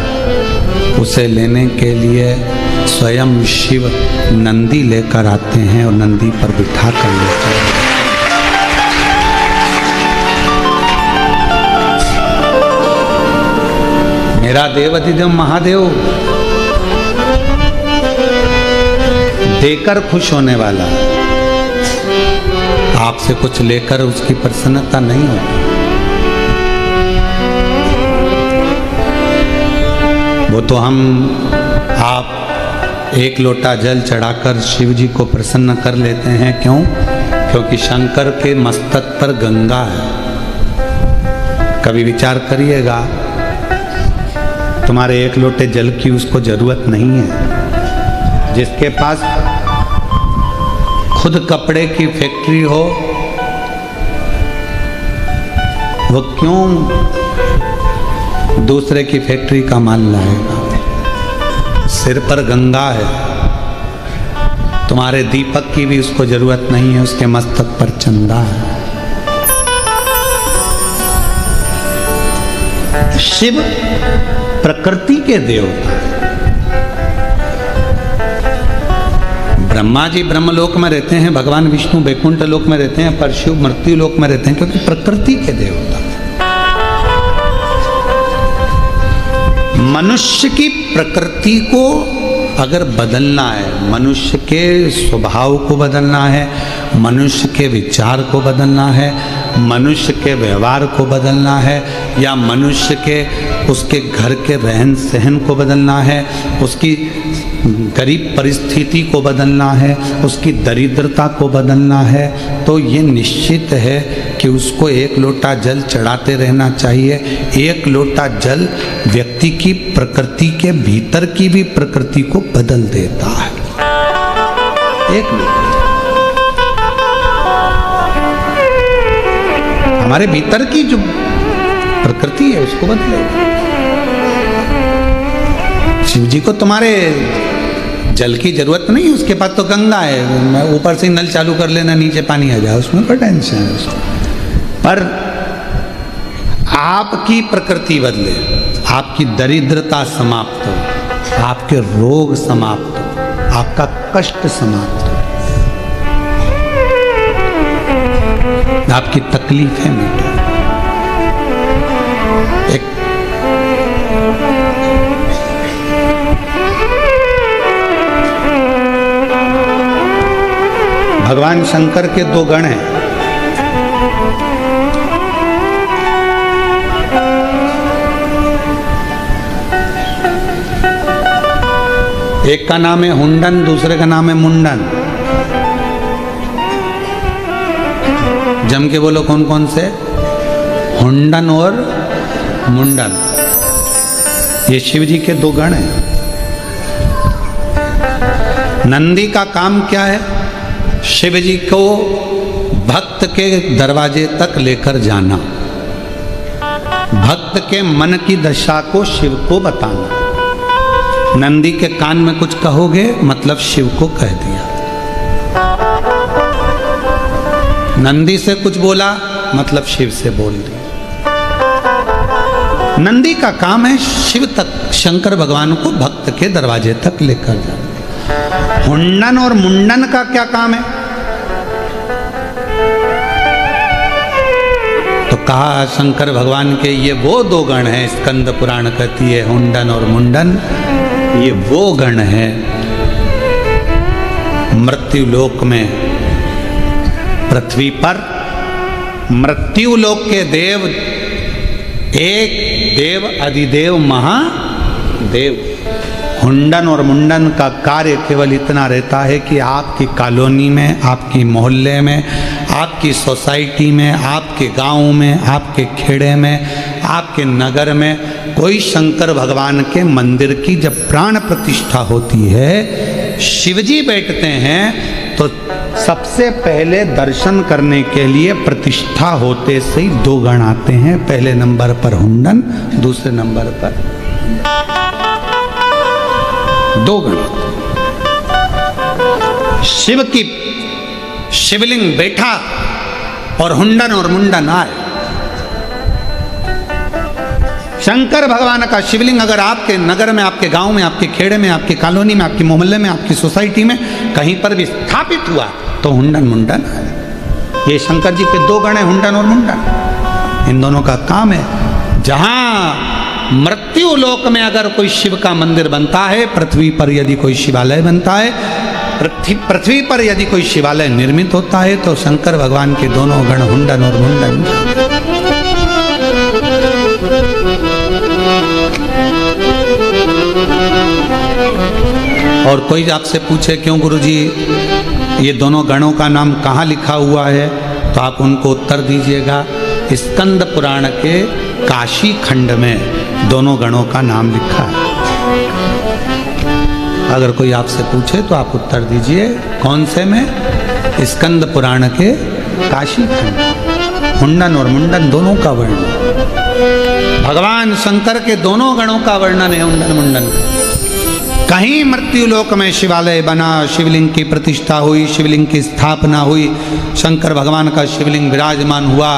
Speaker 1: उसे लेने के लिए स्वयं शिव नंदी लेकर आते हैं और नंदी पर बिठा कर लेते हैं। मेरा देव अधिदेव महादेव देकर खुश होने वाला, आपसे कुछ लेकर उसकी प्रसन्नता नहीं होती। वो तो आप एक लोटा जल चढ़ाकर शिव जी को प्रसन्न कर लेते हैं। क्यों? क्योंकि शंकर के मस्तक पर गंगा है। कभी विचार करिएगा, तुम्हारे एक लोटे जल की उसको जरूरत नहीं है। जिसके पास खुद कपड़े की फैक्ट्री हो, वो क्यों दूसरे की फैक्ट्री का माल लाएगा? सिर पर गंगा है, तुम्हारे दीपक की भी उसको जरूरत नहीं है, उसके मस्तक पर चंदा है। शिव प्रकृति के देवता। ब्रह्मा जी ब्रह्मलोक में रहते हैं, भगवान विष्णु वैकुंठ लोक में रहते हैं, परशु मृत्यु लोक में रहते हैं, क्योंकि प्रकृति के देवता। मनुष्य की प्रकृति को अगर बदलना है, मनुष्य के स्वभाव को बदलना है, मनुष्य के विचार को बदलना है, मनुष्य के व्यवहार को बदलना है, या मनुष्य के उसके घर के रहन सहन को बदलना है, उसकी गरीब परिस्थिति को बदलना है, उसकी दरिद्रता को बदलना है, तो ये निश्चित है कि उसको एक लोटा जल चढ़ाते रहना चाहिए। एक लोटा जल व्यक्ति की प्रकृति के भीतर की भी प्रकृति को बदल देता है। एक लोटा हमारे भीतर की जो प्रकृति है उसको बदलेगा। शिव जी को तुम्हारे जल की जरूरत नहीं है, उसके पास तो गंगा है। ऊपर से नल चालू कर लेना, नीचे पानी आ जाए, उसमें कोई टेंशन है उसको। पर आपकी प्रकृति बदले, आपकी दरिद्रता समाप्त हो, आपके रोग समाप्त हो, आपका कष्ट समाप्त हो, आपकी तकलीफें मिटे। एक भगवान शंकर के दो गण हैं। एक का नाम है हुंडन, दूसरे का नाम है मुंडन। जम के बोलो कौन कौन से? हुंडन और मुंडन। ये शिव जी के दो गण हैं। नंदी का काम क्या है? शिव जी को भक्त के दरवाजे तक लेकर जाना, भक्त के मन की दशा को शिव को बताना। नंदी के कान में कुछ कहोगे मतलब शिव को कह दिया। नंदी से कुछ बोला मतलब शिव से बोल दिया। नंदी का काम है शिव तक, शंकर भगवान को भक्त के दरवाजे तक लेकर जाना। हुंडन और मुंडन का क्या काम है? तो कहा शंकर भगवान के ये वो दो गण हैं, स्कंद पुराण कहती है हुंडन और मुंडन, ये वो गण हैं मृत्यु लोक में, पृथ्वी पर मृत्यु लोक के देव, एक देव अधिदेव महादेव। हुंडन और मुंडन का कार्य केवल इतना रहता है कि आपकी कॉलोनी में, आपकी मोहल्ले में, आपकी सोसाइटी में, आपके गांव में, आपके खेड़े में, आपके नगर में कोई शंकर भगवान के मंदिर की जब प्राण प्रतिष्ठा होती है, शिवजी बैठते हैं, तो सबसे पहले दर्शन करने के लिए प्रतिष्ठा होते से ही दो गण आते हैं। पहले नंबर पर हुंडन, दूसरे नंबर पर दो गण। शिव की शिवलिंग बैठा और हुंडन और मुंडन आए। शंकर भगवान का शिवलिंग अगर आपके नगर में, आपके गांव में, आपके खेड़े में, आपकी कॉलोनी में, आपकी मोहल्ले में, आपकी सोसाइटी में कहीं पर भी स्थापित हुआ तो हुंडन मुंडन आए। ये शंकर जी के दो गण हैं, हुंडन और मुंडन। इन दोनों का काम है, जहां मृत्यु लोक में अगर कोई शिव का मंदिर बनता है, पृथ्वी पर यदि कोई शिवालय बनता है, पृथ्वी पर यदि कोई शिवालय निर्मित होता है, तो शंकर भगवान के दोनों गण हुंडन और मुंडन। और कोई आपसे पूछे क्यों गुरुजी ये दोनों गणों का नाम कहाँ लिखा हुआ है, तो आप उनको उत्तर दीजिएगा स्कंद पुराण के काशी खंड में दोनों गणों का नाम लिखा है। अगर कोई आपसे पूछे तो आप उत्तर दीजिए कौन से में? स्कंद पुराण के काशी खंड। हुंडन और मुंडन दोनों का वर्णन, भगवान शंकर के दोनों गणों का वर्णन है हुंडन मुंडन का। कहीं मृत्यु लोक में शिवालय बना, शिवलिंग की प्रतिष्ठा हुई, शिवलिंग की स्थापना हुई, शंकर भगवान का शिवलिंग विराजमान हुआ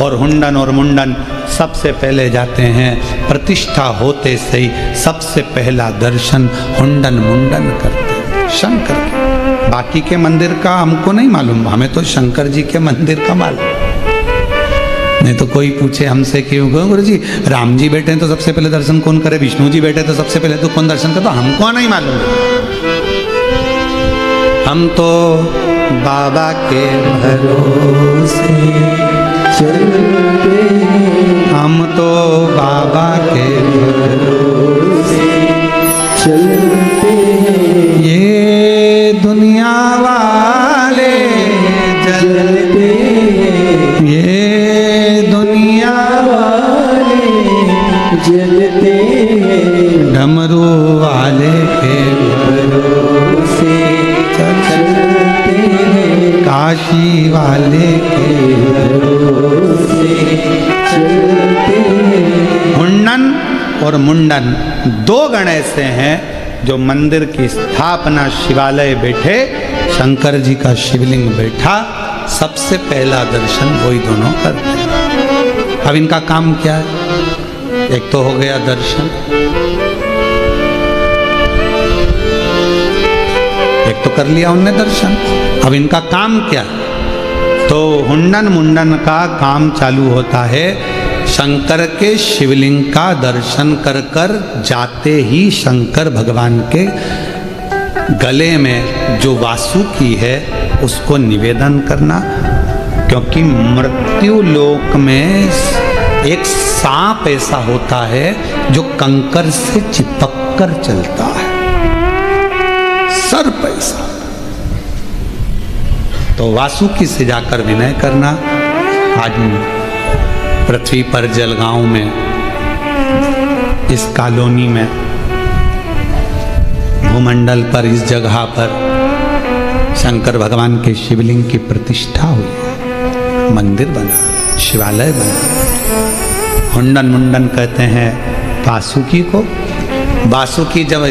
Speaker 1: और हुंडन और मुंडन सबसे पहले जाते हैं। प्रतिष्ठा होते से ही सबसे पहला दर्शन हुंडन मुंडन करते हैं शंकर के। बाकी के मंदिर का हमको नहीं मालूम, हमें तो शंकर जी के मंदिर का मालूम। नहीं तो कोई पूछे हमसे कि गुरु जी राम जी बैठे हैं तो सबसे पहले दर्शन कौन करे, विष्णु जी बैठे तो सबसे पहले तो कौन दर्शन करे, तो हमको नहीं मालूम। हम तो बाबा के भरोसे
Speaker 2: चलते,
Speaker 1: हम तो बाबा के
Speaker 2: भरोसे चलते,
Speaker 1: ये दुनिया वाले
Speaker 2: जलते,
Speaker 1: ये दुनिया
Speaker 2: वाले जलते,
Speaker 1: डमरू वाले के
Speaker 2: भरोसे चलते,
Speaker 1: काशी वाले के
Speaker 2: भरोसे चलते।
Speaker 1: हुंडन और मुंडन दो गण ऐसे हैं जो मंदिर की स्थापना, शिवालय बैठे, शंकर जी का शिवलिंग बैठा, सबसे पहला दर्शन वही दोनों करते हैं। अब इनका काम क्या है? एक तो हो गया दर्शन, एक तो कर लिया उनने दर्शन। अब इनका काम क्या? तो हुंडन मुंडन का काम चालू होता है शंकर के शिवलिंग का दर्शन कर कर जाते ही शंकर भगवान के गले में जो वासुकी है उसको निवेदन करना, क्योंकि मृत्यु लोक में एक सांप ऐसा होता है जो कंकर से चिपक कर चलता है, सर्प ऐसा। तो वासुकी से जाकर विनय करना। आज पृथ्वी पर जलगांव में, इस कॉलोनी में, भूमंडल पर, इस जगह पर शंकर भगवान के शिवलिंग की प्रतिष्ठा हुई, मंदिर बना, शिवालय बना। हुंडन मुंडन कहते हैं वासुकी को। वासुकी जब